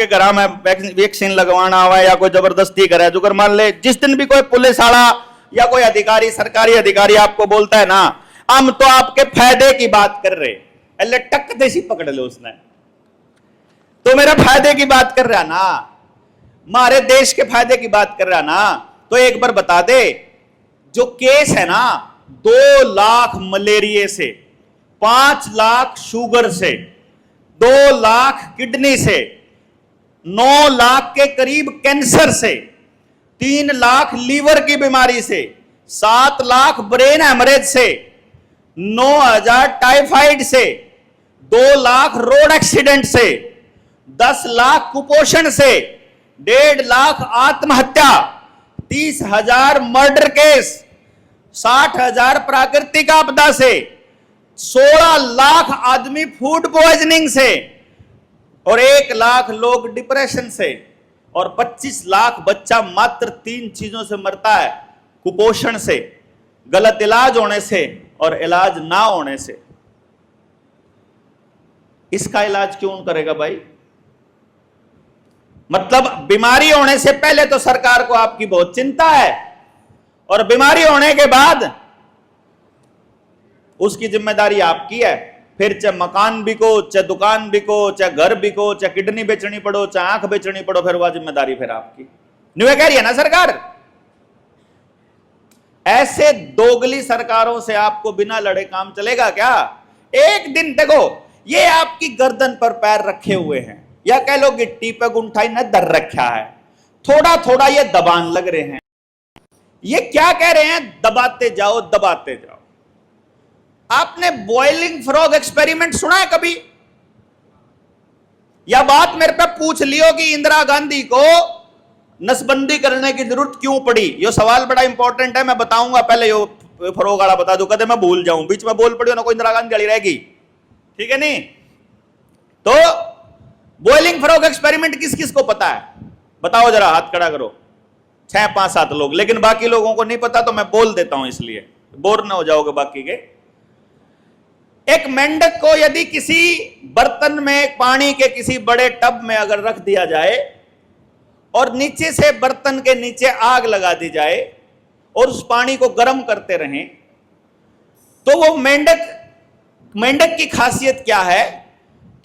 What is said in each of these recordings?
आपके घर में वैक्सीन लगवाना हुआ है या कोई जबरदस्ती करे, जो कर मान ले जिस दिन भी कोई पुलिस वाला या कोई अधिकारी, सरकारी अधिकारी आपको बोलता है ना हम तो आपके फायदे की बात कर रहे, अल्ले टक देसी पकड़ लो उसने, तो मेरे फायदे की बात कर रहा ना, हमारे देश के फायदे की बात कर रहा ना, तो एक बार बता दे जो केस है ना 2 लाख मलेरिया से, 5 लाख शुगर से, 2 लाख किडनी से, 9 लाख के करीब कैंसर से, 3 लाख लीवर की बीमारी से, 7 लाख ब्रेन हेमरेज से, 9,000 टाइफाइड से, 2 लाख रोड एक्सीडेंट से, 10 लाख कुपोषण से, 1.5 लाख आत्महत्या, 30,000 मर्डर केस, 60,000 प्राकृतिक आपदा से, 16 लाख आदमी फूड पॉइजनिंग से, और 1 लाख लोग डिप्रेशन से, और 25 लाख बच्चा मात्र 3 चीजों से मरता है, कुपोषण से, गलत इलाज होने से और इलाज ना होने से। इसका इलाज क्यों करेगा भाई? मतलब बीमारी होने से पहले तो सरकार को आपकी बहुत चिंता है, और बीमारी होने के बाद उसकी जिम्मेदारी आपकी है। फिर चाहे मकान बिको, चाहे दुकान बिको, चाहे घर बिको, चाहे किडनी बेचनी पड़ो, चाहे आंख बेचनी पड़ो, फिर वह जिम्मेदारी फिर आपकी नहीं कह रही है ना सरकार। ऐसे दोगली सरकारों से आपको बिना लड़े काम चलेगा क्या? एक दिन देखो ये आपकी गर्दन पर पैर रखे हुए हैं, या कह लो गिट्टी पे गुंठाई ने दर रखा है, थोड़ा थोड़ा ये दबान लग रहे हैं। ये क्या कह रहे हैं? दबाते जाओ दबाते जाओ। आपने बॉइलिंग फ्रॉग एक्सपेरिमेंट सुना है कभी? या बात मेरे पे पूछ लियो कि इंदिरा गांधी को नसबंदी करने की जरूरत क्यों पड़ी? ये सवाल बड़ा इंपॉर्टेंट है, मैं बताऊंगा। पहले यो फरोग वाला बता दो, कदे मैं भूल जाऊं, बीच में बोल पड़ी ना कोई इंदिरा गांधी वाली रहेगी, ठीक है नहीं? तो बॉइलिंग फ्रॉग एक्सपेरिमेंट किस किस को पता है? बताओ जरा, हाथ खड़ा करो। 6, 5, 7 लोग, लेकिन बाकी लोगों को नहीं पता तो मैं बोल देता हूं, इसलिए बोर ना हो जाओगे बाकी के। एक मेंढक को यदि किसी बर्तन में पानी के किसी बड़े टब में अगर रख दिया जाए और नीचे से बर्तन के नीचे आग लगा दी जाए और उस पानी को गर्म करते रहें, तो वो मेंढक की खासियत क्या है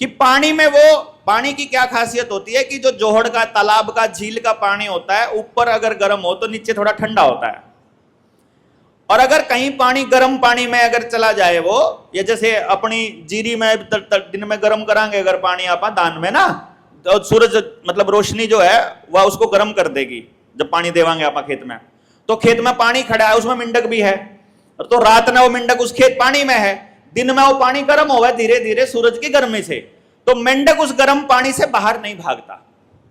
कि पानी में वो पानी की क्या खासियत होती है कि जो जोहड़ का, तालाब का, झील का पानी होता है, ऊपर अगर गर्म हो तो नीचे थोड़ा ठंडा होता है। और अगर कहीं पानी गर्म पानी में अगर चला जाए वो, ये जैसे अपनी जीरी में दिन में गर्म करांगे अगर पानी आप दान में ना, तो सूरज मतलब रोशनी जो है वह उसको गर्म कर देगी जब पानी देवांगे आप खेत में। तो खेत में पानी खड़ा है, उसमें मेंढक भी है, तो रात में वो मेंढक उस खेत पानी में है, दिन में वो पानी गर्म होगा धीरे धीरे सूरज की गर्मी से। तो मेंढक उस गर्म पानी से बाहर नहीं भागता।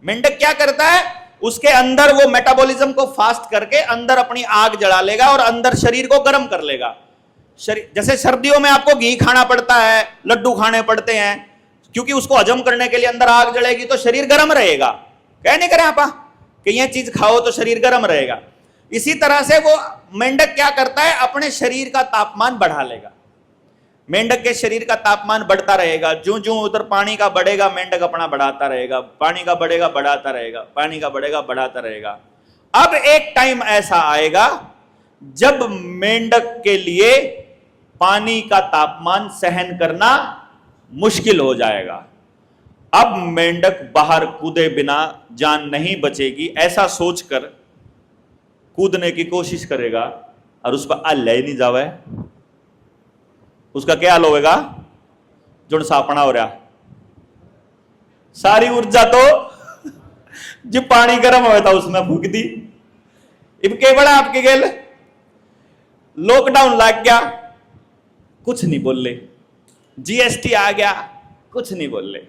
मेंढक क्या करता है, उसके अंदर वो मेटाबॉलिज्म को फास्ट करके अंदर अपनी आग जला लेगा और अंदर शरीर को गर्म कर लेगा। जैसे सर्दियों में आपको घी खाना पड़ता है, लड्डू खाने पड़ते हैं, क्योंकि उसको हजम करने के लिए अंदर आग जलेगी तो शरीर गर्म रहेगा। कह नहीं करें आप कि यह चीज खाओ तो शरीर गर्म रहेगा। इसी तरह से वो मेंढक क्या करता है, अपने शरीर का तापमान बढ़ा लेगा। मेंढक के शरीर का तापमान बढ़ता रहेगा, ज्यों ज्यों उधर पानी का बढ़ेगा मेंढक अपना बढ़ाता रहेगा, पानी का बढ़ेगा बढ़ाता रहेगा, पानी का बढ़ेगा बढ़ाता रहेगा। अब एक टाइम ऐसा आएगा जब मेंढक के लिए पानी का तापमान सहन करना मुश्किल हो जाएगा। अब मेंढक बाहर कूदे बिना जान नहीं बचेगी, ऐसा सोचकर कूदने की कोशिश करेगा और उस पर अल्लाह ही नहीं जावे। उसका क्या हाल होगा? जुड़ सापना हो रहा, सारी ऊर्जा तो जो पानी गर्म हुआ था उसमें फूक दी। इब के बड़ा आपके गेल लॉकडाउन लग गया, कुछ नहीं बोले, जीएसटी आ गया, कुछ नहीं बोले,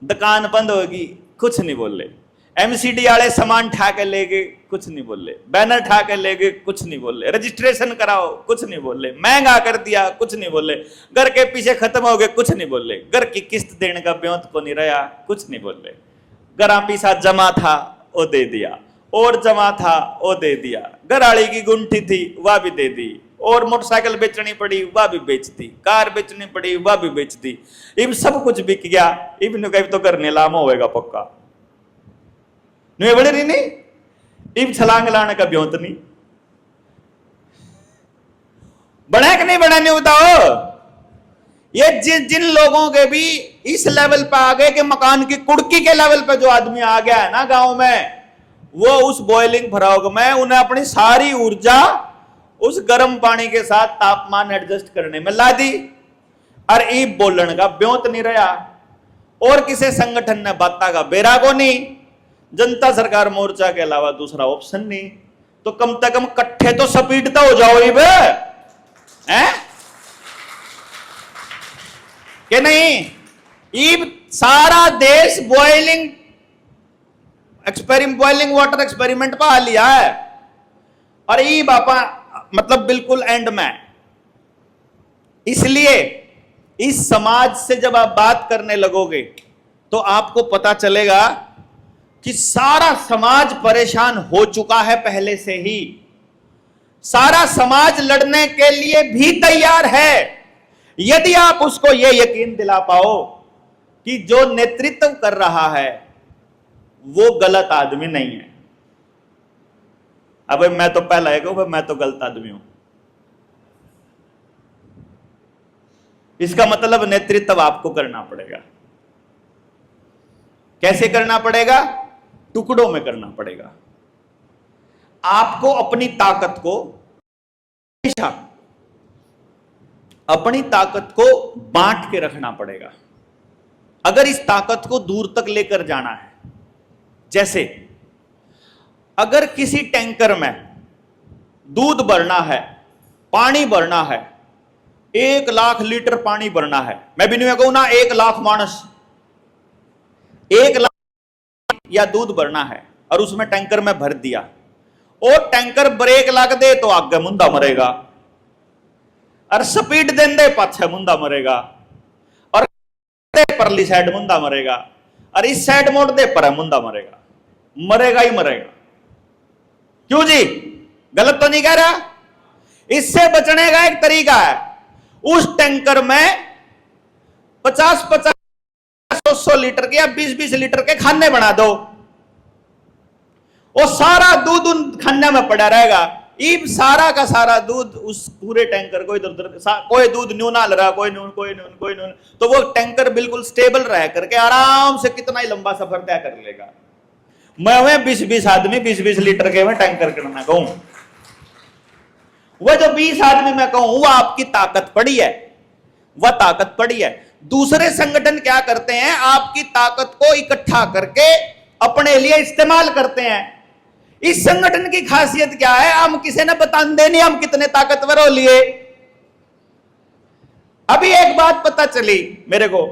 दुकान बंद होगी, कुछ नहीं बोले, एमसीडी वाले सामान ठा के ले गए, कुछ नहीं बोले, बैनर ठा के ले गए, कुछ नहीं बोले, रजिस्ट्रेशन कराओ, कुछ नहीं बोले, महंगा कर दिया, कुछ नहीं बोले, घर के पीछे खत्म हो गए, कुछ नहीं बोले, घर की किस्त देने का ब्योंत को नहीं रहा, कुछ नहीं बोले, घर पीछा जमा था वो दे दिया, और जमा था वो दे दिया, घराड़ी की गुंठी थी वह भी दे दी, और मोटरसाइकिल बेचनी पड़ी वह भी बेच दी, कार बेचनी पड़ी वह भी बेच दी। इब सब कुछ बिक गया, इब कहीं तो करने लाम होगा पक्का। नहीं बड़े रही नहीं, इब छलांग लाने का ब्योंत नहीं बड़ा कि नहीं बड़ा, नहीं बताओ। ये जिन लोगों के भी इस लेवल पे आ गए कि मकान की कुड़की के लेवल पे जो आदमी आ गया है ना गांव में, वो उस बॉइलिंग फ्रॉग में उन्हें अपनी सारी ऊर्जा उस गर्म पानी के साथ तापमान एडजस्ट करने में ला दी, और ईब बोलन का ब्योंत नहीं रहा, और किसी संगठन ने बाता का बेरा को नहीं, जनता सरकार मोर्चा के अलावा दूसरा ऑप्शन नहीं, तो कम से कम कट्ठे तो स्पीड तो हो जाओ ईब है कि नहीं। ईब सारा देश बॉइलिंग वाटर एक्सपेरिमेंट पा लिया है, और ईब आपा मतलब बिल्कुल एंड में। इसलिए इस समाज से जब आप बात करने लगोगे तो आपको पता चलेगा कि सारा समाज परेशान हो चुका है पहले से ही, सारा समाज लड़ने के लिए भी तैयार है, यदि आप उसको यह यकीन दिला पाओ कि जो नेतृत्व कर रहा है वो गलत आदमी नहीं है। अब मैं तो पहला है कि मैं तो गलत आदमी हूं, इसका मतलब नेतृत्व आपको करना पड़ेगा। कैसे करना पड़ेगा? टुकड़ों में करना पड़ेगा। आपको अपनी ताकत को बांट के रखना पड़ेगा। अगर इस ताकत को दूर तक लेकर जाना है, जैसे अगर किसी टैंकर में दूध भरना है, पानी भरना है, 1 लाख लीटर पानी भरना है, मैं भी नहीं कहूं ना 1 लाख मानस 1 लाख या दूध भरना है, और उसमें टैंकर में भर दिया, और टैंकर ब्रेक लग दे तो आगे मुंदा मरेगा, और स्पीड देंदे पाछे मुंदा मरेगा, और परली साइड मुंदा मरेगा, और इस साइड मोड़ दे पर मुंदा मरेगा, मरेगा ही मरेगा। क्यों जी? गलत तो नहीं कह रहा? इससे बचने का एक तरीका है, उस टैंकर में 50-50 100 लीटर के या 20-20 लीटर के खाने बना दो, और सारा दूध उन खाने में पड़ा रहेगा। ईब सारा का सारा दूध उस पूरे टैंकर को इधर उधर, कोई दूध न्यू ना ले रहा, कोई न्यू, तो वो टैंकर बिल्कुल स्टेबल रह करके आराम से कितना ही लंबा सफर तय कर लेगा। मैं 20-20 आदमी 20-20 लीटर के मैं टैंकर करना कहूं, वह जो 20 आदमी मैं कहूं वह आपकी ताकत पड़ी है, वह ताकत पड़ी है। दूसरे संगठन क्या करते हैं? आपकी ताकत को इकट्ठा करके अपने लिए इस्तेमाल करते हैं। इस संगठन की खासियत क्या है? हम किसी ने बताते नहीं हम कितने ताकतवर हो लिए। अभी एक बात पता चली मेरे को,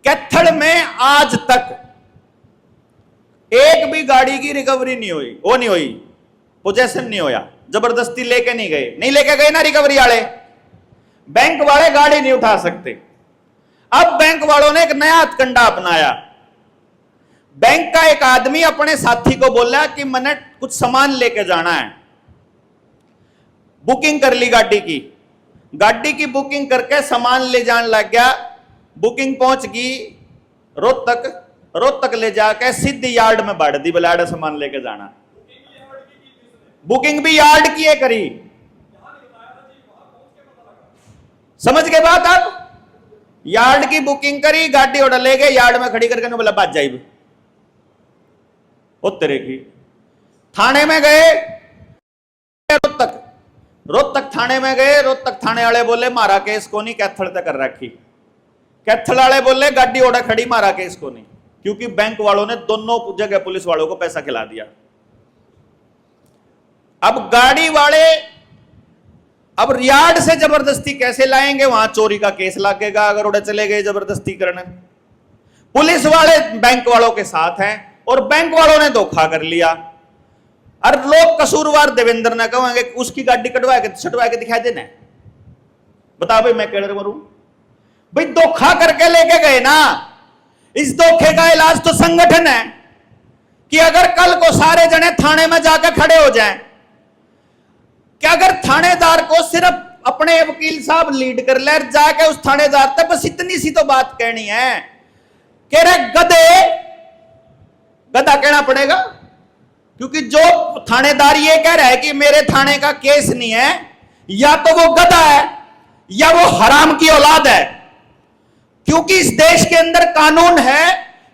कैथल में आज तक एक भी गाड़ी की रिकवरी नहीं हुई, वो नहीं हुई, पोजेशन नहीं होया, जबरदस्ती लेके नहीं गए, नहीं लेके गए ना रिकवरी वाले, बैंक वाले गाड़ी नहीं उठा सकते। अब बैंक वालों ने एक नया हथकंडा अपनाया। बैंक का एक आदमी अपने साथी को बोला कि मैंने कुछ सामान लेके जाना है, बुकिंग कर ली गाड़ी की बुकिंग करके सामान ले जाने लग गया। बुकिंग पहुंच गई रोहतक ले जाके सीधी यार्ड में बाढ़ दी, बलाड़ा सामान लेके जाना। बुकिंग भी यार्ड की है करी, समझ के बात? अब यार्ड की बुकिंग करी, गाड़ी ऑर्डर ले गए, यार्ड में खड़ी करके बोला बात जाइब तेरे की। थाने में गए, रोहतक थाने में गए, रोहतक थाने वाले बोले मारा केस को नहीं, कैथल तक कर रखी। कैथल वाले बोले गाड़ी ऑर्डर खड़ी, मारा केस को नहीं, क्योंकि बैंक वालों ने दोनों जगह पुलिस वालों को पैसा खिला दिया। अब गाड़ी वाले अब यार्ड से जबरदस्ती कैसे लाएंगे? वहां चोरी का केस लगेगा अगर उड़े चले गए जबरदस्ती करने। पुलिस वाले बैंक वालों के साथ हैं और बैंक वालों ने धोखा कर लिया। और लोग कसूरवार देवेंद्र ने कहेंगे उसकी गाड़ी कटवा के छटवा के दिखा देना। बता भाई मैं कह मरूं? भाई धोखा करके लेके गए ना, इस धोखे का इलाज तो संगठन है कि अगर कल को सारे जने थाने में जाकर खड़े हो जाएं, कि अगर थानेदार को सिर्फ अपने वकील साहब लीड कर ले, जाके उस थानेदार तक बस इतनी सी तो बात कहनी है कि रे गधे गधा कहना पड़ेगा, क्योंकि जो थानेदार ये कह रहा है कि मेरे थाने का केस नहीं है, या तो वो गधा है या वो हराम की औलाद है। क्योंकि इस देश के अंदर कानून है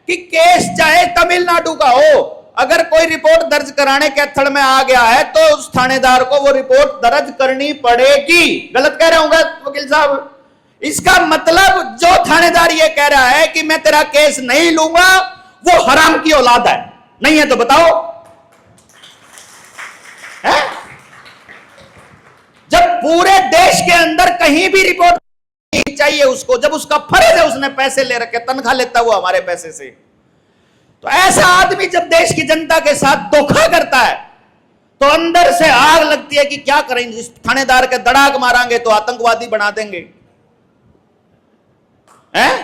कि केस चाहे तमिलनाडु का हो, अगर कोई रिपोर्ट दर्ज कराने के अथड़ में आ गया है तो उस थानेदार को वो रिपोर्ट दर्ज करनी पड़ेगी। गलत कह रहा हूं वकील साहब? इसका मतलब जो थानेदार ये कह रहा है कि मैं तेरा केस नहीं लूंगा, वो हराम की औलाद है। नहीं है तो बताओ है? जब पूरे देश के अंदर कहीं भी रिपोर्ट नहीं चाहिए उसको, जब उसका फर्ज है, उसने पैसे ले रखे, तनख्वाह लेता हुआ हमारे पैसे से, तो ऐसा आदमी जब देश की जनता के साथ धोखा करता है तो अंदर से आग लगती है कि क्या करेंगे, इस थानेदार के दड़ाक मारेंगे तो आतंकवादी बना देंगे हैं?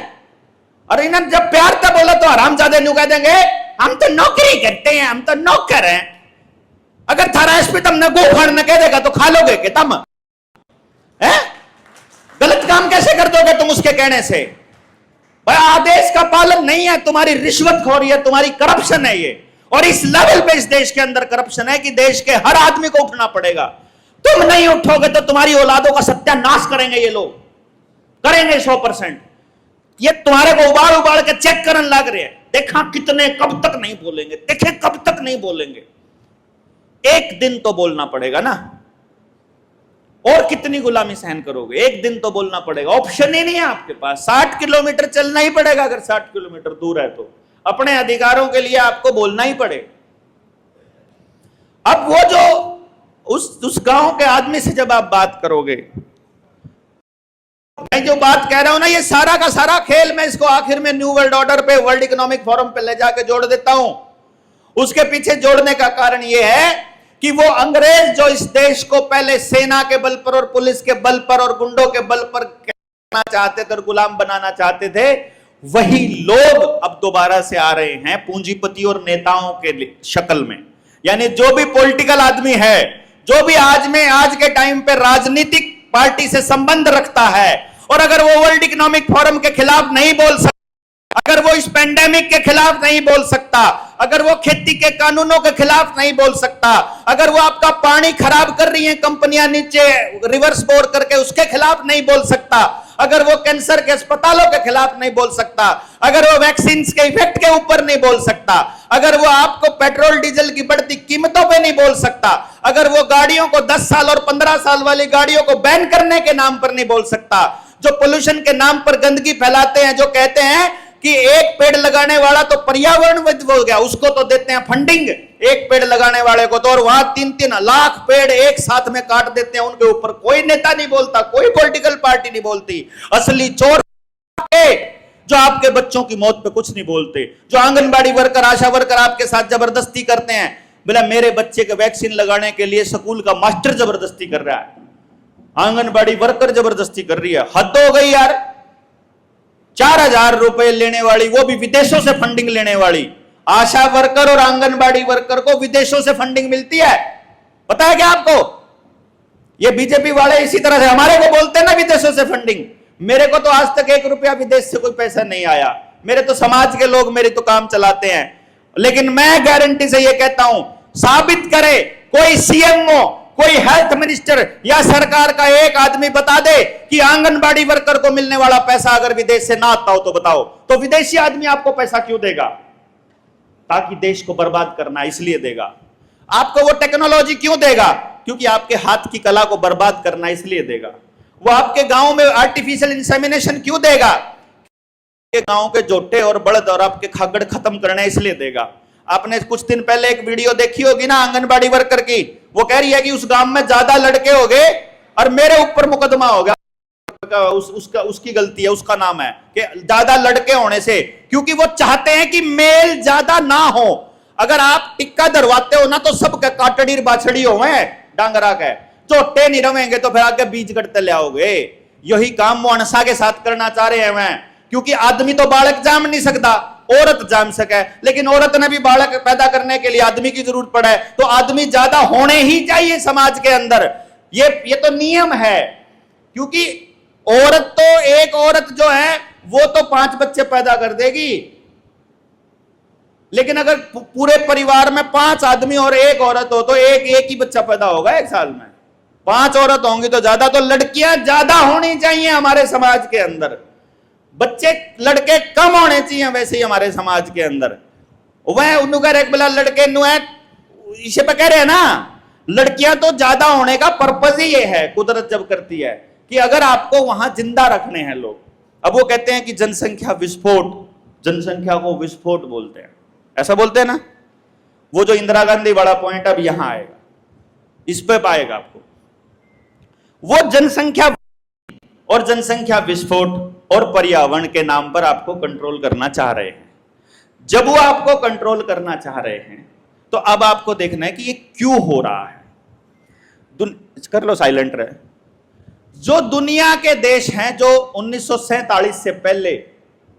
और इन्होंने जब प्यार तक बोला तो हरामजादे न्यू कह देंगे हम तो नौकरी करते हैं, हम तो नौकर हैं। अगर थारा एसपी तुमने गोफाड़ न कह देगा तो खा लोगे कि तुम है? गलत काम कैसे कर दोगे तुम उसके कहने से? भाई आदेश का पालन नहीं है, तुम्हारी रिश्वतखोरी है, तुम्हारी करप्शन है ये। और इस लेवल पे इस देश के अंदर करप्शन है कि देश के हर आदमी को उठना पड़ेगा। तुम नहीं उठोगे तो तुम्हारी औलादों का सत्यानाश करेंगे ये लोग, करेंगे 100%। ये तुम्हारे को उबाल उबाल के चेक करने लग रहे हैं, देखा कितने कब तक नहीं बोलेंगे, देखे कब तक नहीं बोलेंगे। एक दिन तो बोलना पड़ेगा ना, और कितनी गुलामी सहन करोगे? एक दिन तो बोलना पड़ेगा, ऑप्शन ही नहीं है आपके पास। 60 किलोमीटर चलना ही पड़ेगा, अगर 60 किलोमीटर दूर है तो अपने अधिकारों के लिए आपको बोलना ही पड़े। अब वो जो उस गांव के आदमी से जब आप बात करोगे, मैं जो बात कह रहा हूं ना, ये सारा का सारा खेल मैं इसको आखिर में न्यू वर्ल्ड ऑर्डर पे, वर्ल्ड इकोनॉमिक फोरम पे ले जाके जोड़ देता हूं। उसके पीछे जोड़ने का कारण यह है कि वो अंग्रेज जो इस देश को पहले सेना के बल पर और पुलिस के बल पर और गुंडों के बल पर करना चाहते थे और गुलाम बनाना चाहते थे, वही लोग अब दोबारा से आ रहे हैं पूंजीपति और नेताओं के शक्ल में। यानी जो भी पॉलिटिकल आदमी है, जो भी आज के टाइम पे राजनीतिक पार्टी से संबंध रखता है, और अगर वो वर्ल्ड इकोनॉमिक फोरम के खिलाफ नहीं बोल सकता, अगर वो इस पेंडेमिक के खिलाफ नहीं बोल सकता, अगर वो खेती के कानूनों के खिलाफ नहीं बोल सकता, अगर वो आपका पानी खराब कर रही है कंपनियां नीचे रिवर्स बोर करके उसके खिलाफ नहीं बोल सकता, अगर वो कैंसर के अस्पतालों के खिलाफ नहीं बोल सकता, अगर वो वैक्सीन के इफेक्ट के ऊपर नहीं बोल सकता, अगर वो आपको पेट्रोल डीजल की बढ़ती कीमतों पे नहीं बोल सकता, अगर वो गाड़ियों को 10 साल और 15 साल वाली गाड़ियों को बैन करने के नाम पर नहीं बोल सकता, जो पोल्यूशन के नाम पर गंदगी फैलाते हैं, जो कहते हैं कि एक पेड़ लगाने वाला तो पर्यावरणविद हो गया, उसको तो देते हैं फंडिंग एक पेड़ लगाने वाले को, तो और वहां 3-3 लाख पेड़ एक साथ में काट देते हैं, उनके ऊपर कोई नेता नहीं बोलता, कोई पॉलिटिकल पार्टी नहीं बोलती। असली चोर जो आपके बच्चों की मौत पे कुछ नहीं बोलते, जो आंगनबाड़ी वर्कर, आशा वर्कर आपके साथ जबरदस्ती करते हैं। बोला मेरे बच्चे के वैक्सीन लगाने के लिए स्कूल का मास्टर जबरदस्ती कर रहा है, आंगनबाड़ी वर्कर जबरदस्ती कर रही है। हद हो गई यार। 4000 रुपए लेने वाली, वो भी विदेशों से फंडिंग लेने वाली आशा वर्कर और आंगनबाड़ी वर्कर को विदेशों से फंडिंग मिलती है। पता है क्या आपको? ये बीजेपी वाले इसी तरह से हमारे को बोलते हैं ना विदेशों से फंडिंग। मेरे को तो आज तक 1 रुपया विदेश से कोई पैसा नहीं आया, मेरे तो समाज के लोग मेरी तो काम चलाते हैं। लेकिन मैं गारंटी से ये कहता हूं, साबित करे कोई सीएमओ, कोई हेल्थ मिनिस्टर या सरकार का एक आदमी बता दे कि आंगनबाड़ी वर्कर को मिलने वाला पैसा अगर विदेश से ना आता हो तो बताओ, तो विदेशी आदमी आपको पैसा क्यों देगा? ताकि देश को बर्बाद करना इसलिए देगा। आपको वो टेक्नोलॉजी क्यों देगा? क्योंकि आपके हाथ की कला को बर्बाद करना इसलिए देगा। वो आपके गांव में आर्टिफिशियल इंसेमिनेशन क्यों देगा? के गांव के जोटे और बड़द और आपके खागड़ खत्म करने इसलिए देगा। आपने कुछ दिन पहले एक वीडियो देखी होगी ना आंगनबाड़ी वर्कर की, वो कह रही है कि उस गांव में ज्यादा लड़के हो गए और मेरे ऊपर मुकदमा हो गया, उसकी गलती है, उसका नाम है कि ज्यादा लड़के होने से, क्योंकि वो चाहते हैं कि मेल ज्यादा ना हो। अगर आप टिक्का धरवाते हो ना तो सब काटड़ी बाछड़ी हो डांगरा के, जोटे नहीं रवेंगे तो फिर आगे बीज कटते ले आओगे। यही काम वो अनसा के साथ करना चाह रहे हैं मैं, क्योंकि आदमी तो बालक जाम नहीं सकता, औरत जाम सके, लेकिन औरत ने भी बालक पैदा करने के लिए आदमी की जरूरत पड़ा है, तो आदमी ज्यादा होने ही चाहिए समाज के अंदर। ये तो नियम है, क्योंकि औरत तो एक औरत जो है वो तो 5 बच्चे पैदा कर देगी, लेकिन अगर पूरे परिवार में 5 आदमी और 1 औरत हो तो एक ही बच्चा पैदा होगा 1 साल में। 5 औरत होंगी तो ज्यादा, तो लड़कियां ज्यादा होनी चाहिए हमारे समाज के अंदर, बच्चे लड़के कम होने चाहिए वैसे ही हमारे समाज के अंदर। वह उनका एक बेला लड़के नुए इसे पे कह रहे हैं ना, लड़कियां तो ज्यादा होने का पर्पज ही ये है, कुदरत जब करती है कि अगर आपको वहां जिंदा रखने हैं लोग। अब वो कहते हैं कि जनसंख्या विस्फोट, जनसंख्या को विस्फोट बोलते हैं, ऐसा बोलते हैं ना। वो जो इंदिरा गांधी वाला पॉइंट अब यहां आएगा, इस पे पाएगा आपको। वो जनसंख्या और जनसंख्या विस्फोट और पर्यावरण के नाम पर आपको कंट्रोल करना चाह रहे हैं। जब वो आपको कंट्रोल करना चाह रहे हैं तो अब आपको देखना है कि ये क्यों हो रहा है। कर लो साइलेंट रहे। जो दुनिया के देश हैं जो 1947 से पहले,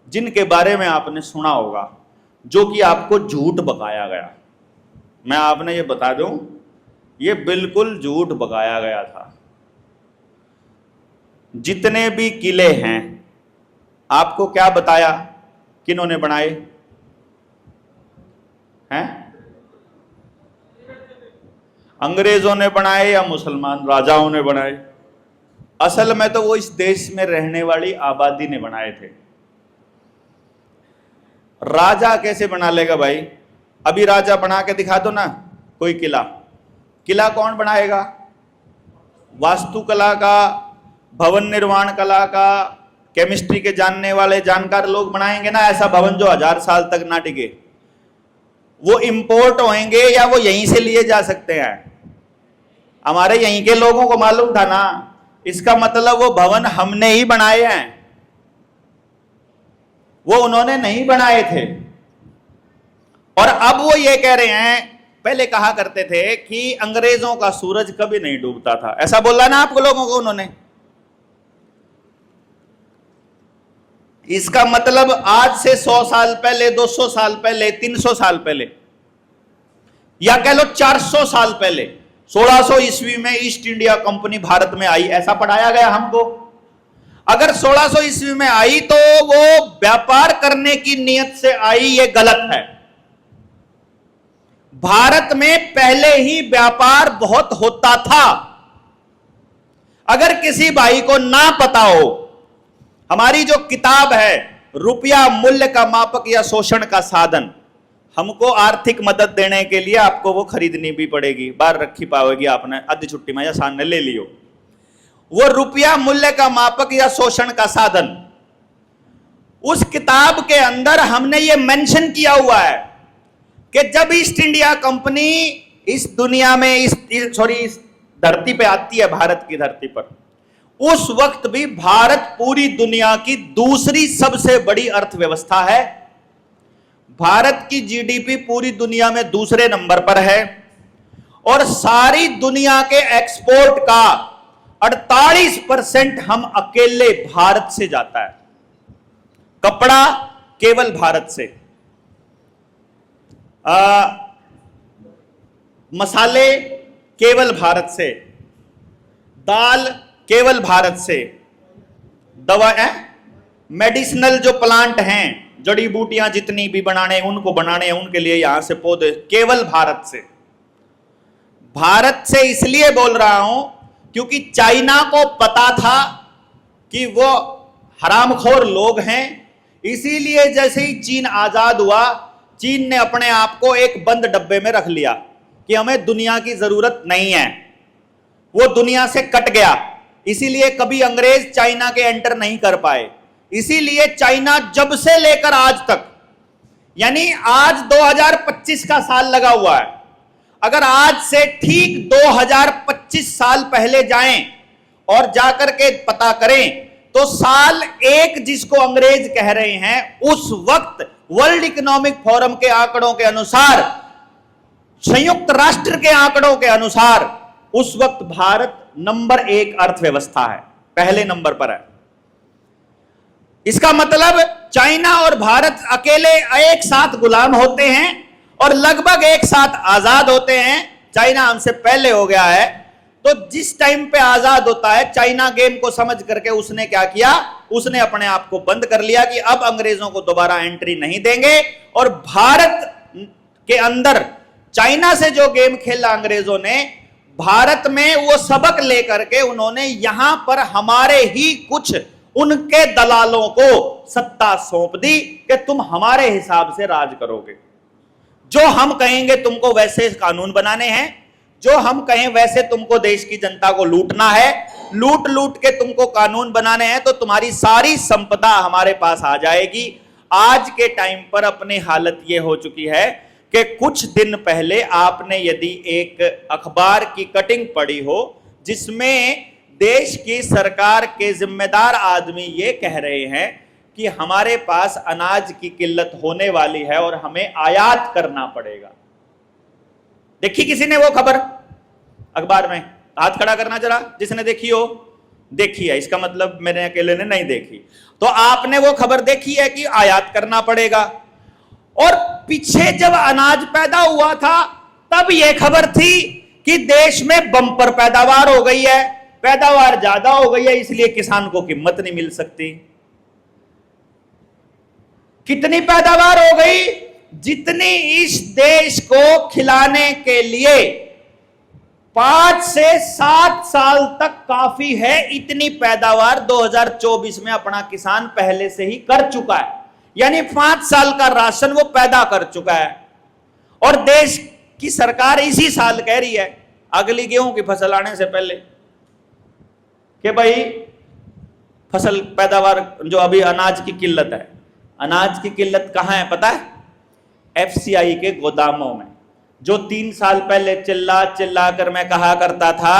जिनके बारे में आपने सुना होगा, जो कि आपको झूठ बकाया गया, मैं आपने ये बता दूं, ये बिल्कुल झूठ बकाया गया था। जितने भी किले हैं आपको क्या बताया, किन्होंने बनाए हैं? अंग्रेजों ने बनाए या मुसलमान राजाओं ने बनाए? असल में तो वो इस देश में रहने वाली आबादी ने बनाए थे। राजा कैसे बना लेगा भाई? अभी राजा बना के दिखा दो ना कोई किला, किला कौन बनाएगा? वास्तुकला का, भवन निर्माण कला का, केमिस्ट्री के जानने वाले जानकार लोग बनाएंगे ना ऐसा भवन जो 1000 साल तक ना टिके। वो इंपोर्ट होंगे या वो यहीं से लिए जा सकते हैं? हमारे यहीं के लोगों को मालूम था ना, इसका मतलब वो भवन हमने ही बनाए हैं, वो उन्होंने नहीं बनाए थे। और अब वो ये कह रहे हैं, पहले कहा करते थे कि अंग्रेजों का सूरज कभी नहीं डूबता था, ऐसा बोला ना आप लोगों को उन्होंने। इसका मतलब आज से 100 साल पहले, 200 साल पहले, 300 साल पहले, या कह लो 400 साल पहले, 1600 ईस्वी में ईस्ट इंडिया कंपनी भारत में आई, ऐसा पढ़ाया गया हमको। अगर 1600 ईस्वी में आई तो वो व्यापार करने की नीयत से आई, ये गलत है। भारत में पहले ही व्यापार बहुत होता था। अगर किसी भाई को ना पता हो, हमारी जो किताब है रुपया मूल्य का मापक या शोषण का साधन, हमको आर्थिक मदद देने के लिए आपको वो खरीदनी भी पड़ेगी, बाहर रखी पाओगी आपने आधी छुट्टी में या सामने ले लियो। वो रुपया मूल्य का मापक या शोषण का साधन, उस किताब के अंदर हमने ये मेंशन किया हुआ है कि जब ईस्ट इंडिया कंपनी इस दुनिया में इस धरती पे आती है, भारत की धरती पर, उस वक्त भी भारत पूरी दुनिया की दूसरी सबसे बड़ी अर्थव्यवस्था है। भारत की जीडीपी पूरी दुनिया में दूसरे नंबर पर है और सारी दुनिया के एक्सपोर्ट का 48% हम अकेले भारत से जाता है। कपड़ा केवल भारत से, मसाले केवल भारत से, दाल केवल भारत से, दवा मेडिसिनल जो प्लांट हैं, जड़ी बूटियां जितनी भी बनाने उनको बनाने उनके लिए यहां से पौधे केवल भारत से। भारत से इसलिए बोल रहा हूं क्योंकि चाइना को पता था कि वो हरामखोर लोग हैं, इसीलिए जैसे ही चीन आजाद हुआ, चीन ने अपने आप को एक बंद डब्बे में रख लिया कि हमें दुनिया की जरूरत नहीं है। वो दुनिया से कट गया, इसीलिए कभी अंग्रेज चाइना के एंटर नहीं कर पाए। इसीलिए चाइना जब से लेकर आज तक, यानी आज 2025 का साल लगा हुआ है, अगर आज से ठीक 2025 साल पहले जाएं और जाकर के पता करें तो साल 1 जिसको अंग्रेज कह रहे हैं, उस वक्त वर्ल्ड इकोनॉमिक फोरम के आंकड़ों के अनुसार, संयुक्त राष्ट्र के आंकड़ों के अनुसार, उस वक्त भारत नंबर 1 अर्थव्यवस्था है, पहले नंबर पर है। इसका मतलब चाइना और भारत अकेले एक साथ गुलाम होते हैं और लगभग एक साथ आजाद होते हैं। चाइना हमसे पहले हो गया है, तो जिस टाइम पे आजाद होता है, चाइना गेम को समझ करके उसने क्या किया, उसने अपने आप को बंद कर लिया कि अब अंग्रेजों को दोबारा एंट्री नहीं देंगे और भारत के अंदर चाइना से जो गेम खेला अंग्रेजों ने, भारत में वो सबक लेकर के उन्होंने यहां पर हमारे ही कुछ उनके दलालों को सत्ता सौंप दी कि तुम हमारे हिसाब से राज करोगे। जो हम कहेंगे तुमको वैसे कानून बनाने हैं, जो हम कहें वैसे तुमको देश की जनता को लूटना है, लूट लूट के तुमको कानून बनाने हैं, तो तुम्हारी सारी संपदा हमारे पास आ जाएगी। आज के टाइम पर अपनी हालत यह हो चुकी है कि कुछ दिन पहले आपने यदि एक अखबार की कटिंग पढ़ी हो जिसमें देश की सरकार के जिम्मेदार आदमी ये कह रहे हैं कि हमारे पास अनाज की किल्लत होने वाली है और हमें आयात करना पड़ेगा। देखी किसी ने वो खबर अखबार में? हाथ खड़ा करना जरा जिसने देखी हो। देखी है, इसका मतलब मैंने अकेले ने नहीं देखी। तो आपने वो खबर देखी है कि आयात करना पड़ेगा। और पीछे जब अनाज पैदा हुआ था तब यह खबर थी कि देश में बम्पर पैदावार हो गई है, पैदावार ज्यादा हो गई है, इसलिए किसान को कीमत नहीं मिल सकती। कितनी पैदावार हो गई? जितनी इस देश को खिलाने के लिए 5 से 7 साल तक काफी है, इतनी पैदावार 2024 में अपना किसान पहले से ही कर चुका है। यानी 5 साल का राशन वो पैदा कर चुका है। और देश की सरकार इसी साल कह रही है अगली गेहूं की फसल आने से पहले कि भाई फसल पैदावार जो अभी अनाज की किल्लत है, अनाज की किल्लत कहां है पता है? एफसीआई के गोदामों में। जो 3 साल पहले चिल्ला चिल्ला कर मैं कहा करता था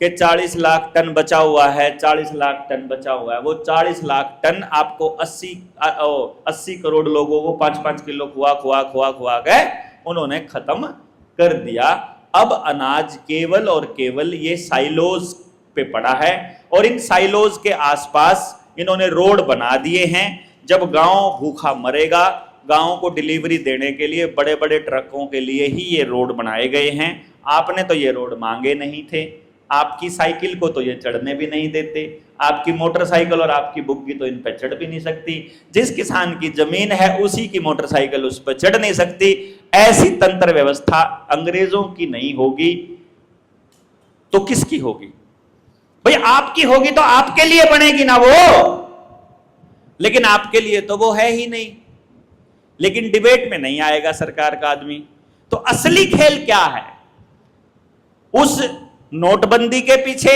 कि 40 लाख टन बचा हुआ है, 40 लाख टन बचा हुआ है, वो 40 लाख टन आपको 80 करोड़ लोगों को 5-5 किलो खुआ के उन्होंने खत्म कर दिया। अब अनाज केवल और केवल ये साइलोज पे पड़ा है और इन साइलोज के आसपास इन्होंने रोड बना दिए हैं। जब गांव भूखा मरेगा, गांव को डिलीवरी देने के लिए बड़े बड़े ट्रकों के लिए ही ये रोड बनाए गए हैं। आपने तो ये रोड मांगे नहीं थे, आपकी साइकिल को तो ये चढ़ने भी नहीं देते, आपकी मोटरसाइकिल और आपकी बुग्गी तो इन पर चढ़ भी नहीं सकती। जिस किसान की जमीन है उसी की मोटरसाइकिल उस पर चढ़ नहीं सकती। ऐसी तंत्र व्यवस्था अंग्रेजों की नहीं होगी तो किसकी होगी? भाई आपकी होगी तो आपके लिए बनेगी ना वो, लेकिन आपके लिए तो वो है ही नहीं। लेकिन डिबेट में नहीं आएगा सरकार का आदमी। तो असली खेल क्या है? उस नोटबंदी के पीछे,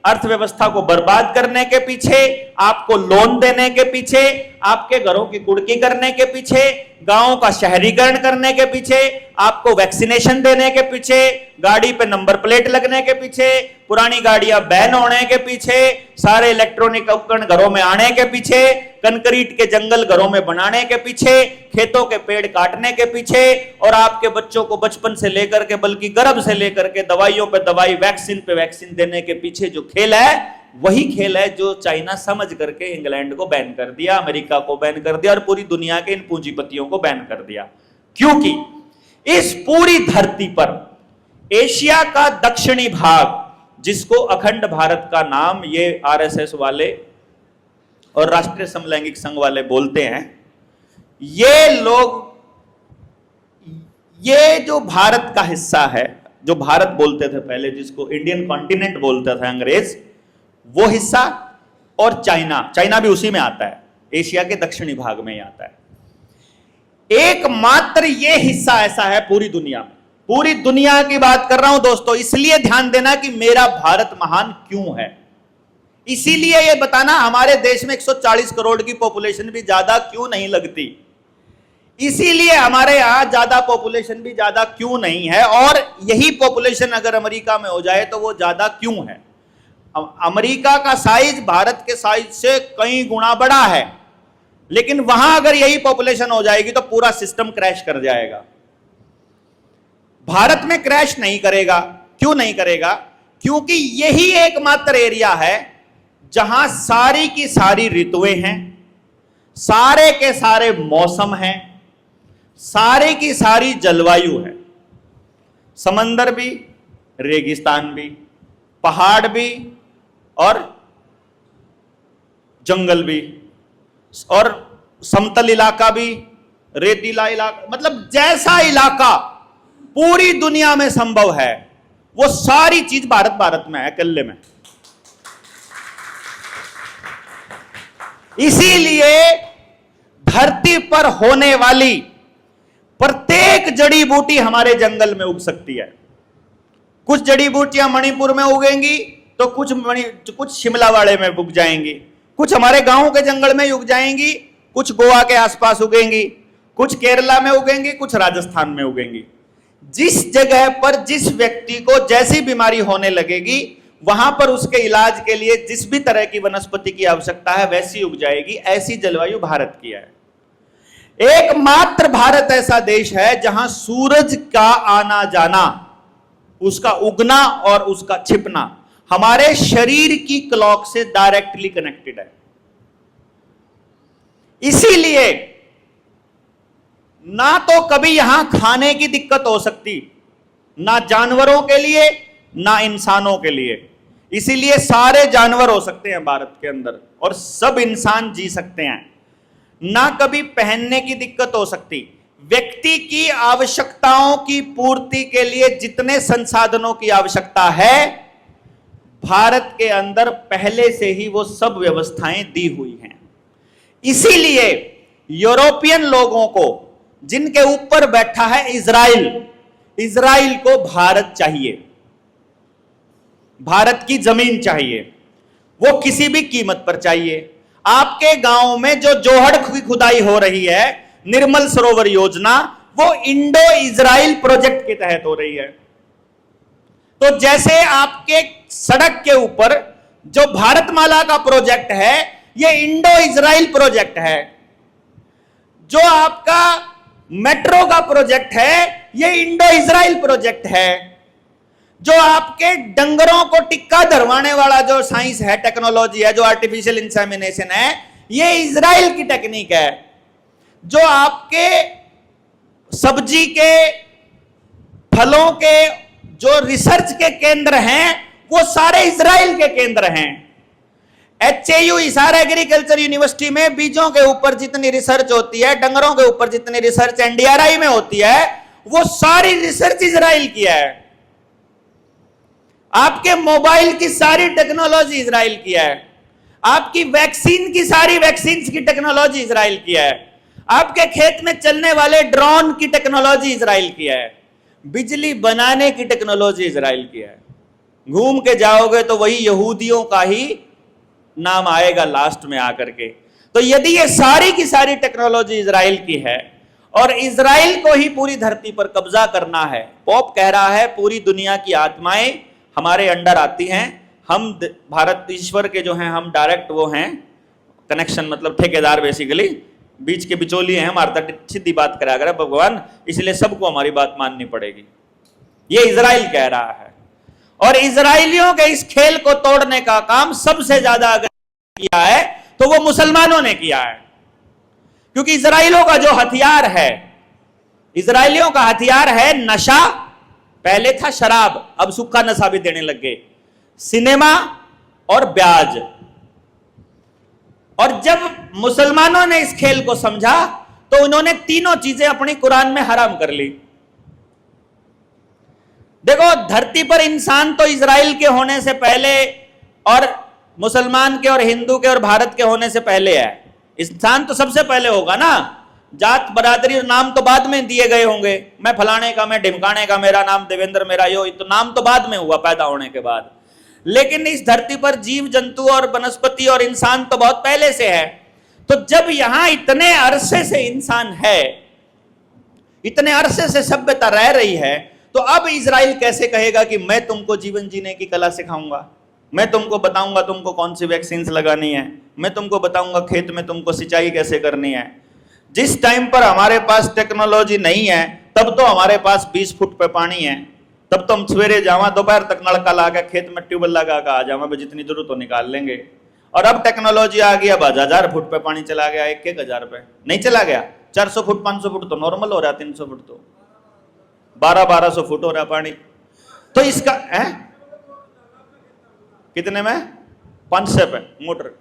अर्थव्यवस्था को बर्बाद करने के पीछे, आपको लोन देने के पीछे, आपके घरों की कुर्की करने के पीछे, गांवों का शहरीकरण करने के पीछे, आपको वैक्सीनेशन देने के पीछे, गाड़ी पे नंबर प्लेट लगने के पीछे, पुरानी गाड़ियां बैन होने के पीछे, सारे इलेक्ट्रॉनिक उपकरण घरों में आने के पीछे, कंक्रीट के जंगल घरों में बनाने के पीछे, खेतों के पेड़ काटने के पीछे, और आपके बच्चों को बचपन से लेकर के बल्कि गर्भ से लेकर के दवाइयों पे दवाई, वैक्सीन पे वैक्सीन देने के पीछे जो खेल है वही खेल है जो चाइना समझ करके इंग्लैंड को बैन कर दिया, अमेरिका को बैन कर दिया और पूरी दुनिया के इन पूंजीपतियों को बैन कर दिया। क्योंकि इस पूरी धरती पर एशिया का दक्षिणी भाग, जिसको अखंड भारत का नाम ये आरएसएस वाले और राष्ट्रीय समलैंगिक संघ वाले बोलते हैं, ये लोग, ये जो भारत का हिस्सा है, जो भारत बोलते थे पहले, जिसको इंडियन कॉन्टिनेंट बोलता था अंग्रेज, वो हिस्सा, और चाइना भी उसी में आता है, एशिया के दक्षिणी भाग में ही आता है। एकमात्र ये हिस्सा ऐसा है पूरी दुनिया में, पूरी दुनिया की बात कर रहा हूं दोस्तों, इसलिए ध्यान देना कि मेरा भारत महान क्यों है। इसीलिए ये बताना हमारे देश में 140 करोड़ की पॉपुलेशन भी ज्यादा क्यों नहीं लगती, इसीलिए हमारे यहां ज्यादा पॉपुलेशन भी ज्यादा क्यों नहीं है, और यही पॉपुलेशन अगर अमेरिका में हो जाए तो वो ज्यादा क्यों है। अमेरिका का साइज भारत के साइज से कई गुना बड़ा है, लेकिन वहां अगर यही पॉपुलेशन हो जाएगी तो पूरा सिस्टम क्रैश कर जाएगा। भारत में क्रैश नहीं करेगा। क्यों नहीं करेगा? क्योंकि यही एकमात्र एरिया है जहां सारी की सारी ऋतुएं हैं, सारे के सारे मौसम हैं, सारे की सारी जलवायु है, समंदर भी, रेगिस्तान भी, पहाड़ भी और जंगल भी, और समतल इलाका भी रेतीला इलाका, मतलब जैसा इलाका पूरी दुनिया में संभव है वो सारी चीज भारत में है, अकेले में। इसीलिए धरती पर होने वाली प्रत्येक जड़ी बूटी हमारे जंगल में उग सकती है। कुछ जड़ी बूटियां मणिपुर में उगेंगी तो कुछ शिमला वाले में उग जाएंगी, कुछ हमारे गांव के जंगल में उग जाएंगी, कुछ गोवा के आसपास उगेंगी, कुछ केरला में उगेंगी, कुछ राजस्थान में उगेंगी। जिस जगह पर जिस व्यक्ति को जैसी बीमारी होने लगेगी वहां पर उसके इलाज के लिए जिस भी तरह की वनस्पति की आवश्यकता है वैसी उग जाएगी। ऐसी जलवायु भारत की है। एकमात्र भारत ऐसा देश है जहां सूरज का आना जाना, उसका उगना और उसका छिपना हमारे शरीर की क्लॉक से डायरेक्टली कनेक्टेड है। इसीलिए ना तो कभी यहां खाने की दिक्कत हो सकती, ना जानवरों के लिए ना इंसानों के लिए। इसीलिए सारे जानवर हो सकते हैं भारत के अंदर और सब इंसान जी सकते हैं। ना कभी पहनने की दिक्कत हो सकती। व्यक्ति की आवश्यकताओं की पूर्ति के लिए जितने संसाधनों की आवश्यकता है भारत के अंदर पहले से ही वो सब व्यवस्थाएं दी हुई हैं। इसीलिए यूरोपियन लोगों को, जिनके ऊपर बैठा है इजराइल को भारत चाहिए, भारत की जमीन चाहिए, वो किसी भी कीमत पर चाहिए। आपके गांव में जो जोहड़ की खुदाई हो रही है, निर्मल सरोवर योजना, वो इंडो इजराइल प्रोजेक्ट के तहत हो रही है। तो जैसे आपके सड़क के ऊपर जो भारतमाला का प्रोजेक्ट है ये इंडो इजराइल प्रोजेक्ट है, जो आपका मेट्रो का प्रोजेक्ट है ये इंडो इजराइल प्रोजेक्ट है, जो आपके डंगरों को टिक्का धरवाने वाला जो साइंस है, टेक्नोलॉजी है, जो आर्टिफिशियल इंसेमिनेशन है, ये इजराइल की टेक्निक है। जो आपके सब्जी के, फलों के जो रिसर्च के केंद्र हैं वो सारे इजराइल के केंद्र हैं। HAU हिसार एग्रीकल्चर यूनिवर्सिटी में बीजों के ऊपर जितनी रिसर्च होती है, डंगरों के ऊपर जितनी रिसर्च NDRI में होती है, वो सारी रिसर्च इजराइल की है। आपके मोबाइल की सारी टेक्नोलॉजी इजराइल की है। आपकी वैक्सीन की सारी वैक्सीन की टेक्नोलॉजी इजराइल की है। आपके खेत में चलने वाले ड्रोन की टेक्नोलॉजी इजराइल की है। बिजली बनाने की टेक्नोलॉजी इजराइल की है। घूम के जाओगे तो वही यहूदियों का ही नाम आएगा लास्ट में आकर के। तो यदि ये सारी की सारी टेक्नोलॉजी इजराइल की है और इजराइल को ही पूरी धरती पर कब्जा करना है, पोप कह रहा है पूरी दुनिया की आत्माएं हमारे अंडर आती हैं, हम भारत ईश्वर के जो हैं हम डायरेक्ट वो हैं, कनेक्शन मतलब ठेकेदार, बेसिकली बीच के बिचौलिए हैं, हमारे तक सीधी बात करा कर भगवान, इसलिए सबको हमारी बात माननी पड़ेगी। ये इजराइल कह रहा है। और इजराइलियों के इस खेल को तोड़ने का काम सबसे ज्यादा अगर किया है तो वो मुसलमानों ने किया है। क्योंकि इजराइलियों का जो हथियार है, इजराइलियों का हथियार है नशा। पहले था शराब, अब सूखा नशा भी देने लग गए, सिनेमा और ब्याज। और जब मुसलमानों ने इस खेल को समझा तो उन्होंने तीनों चीजें अपनी कुरान में हराम कर ली। देखो, धरती पर इंसान तो इजराइल के होने से पहले और मुसलमान के और हिंदू के और भारत के होने से पहले है। इंसान तो सबसे पहले होगा ना। जात बरादरी और नाम तो बाद में दिए गए होंगे। मैं फलाने का, मैं ढिमकाने का, मेरा नाम देवेंद्र, मेरा यो, तो नाम तो बाद में हुआ पैदा होने के बाद। लेकिन इस धरती पर जीव जंतु और वनस्पति और इंसान तो बहुत पहले से है। तो जब यहां इतने अरसे से इंसान है, इतने अरसे से सभ्यता रह रही है, तो अब इजराइल कैसे कहेगा कि मैं तुमको जीवन जीने की कला सिखाऊंगा, मैं तुमको बताऊंगा तुमको कौन सी वैक्सीन लगानी है, मैं तुमको बताऊंगा खेत में तुमको सिंचाई कैसे करनी है। जिस टाइम पर हमारे पास टेक्नोलॉजी नहीं है तब तो हमारे पास 20 फुट पे पानी है, तब तो हम सवेरे जावा दोपहर तक नलका ला के खेत में ट्यूबवेल लगा के आ जावा, जितनी जरूरत हो निकाल लेंगे। और अब टेक्नोलॉजी आ गई, अब 1000 फुट पे पानी चला गया, 1000 पे नहीं चला गया, 400 फुट 500 फुट तो नॉर्मल हो रहा, 300 फुट तो 1200 फुट हो रहा पानी। तो इसका है कितने में? 500 पे मोटर।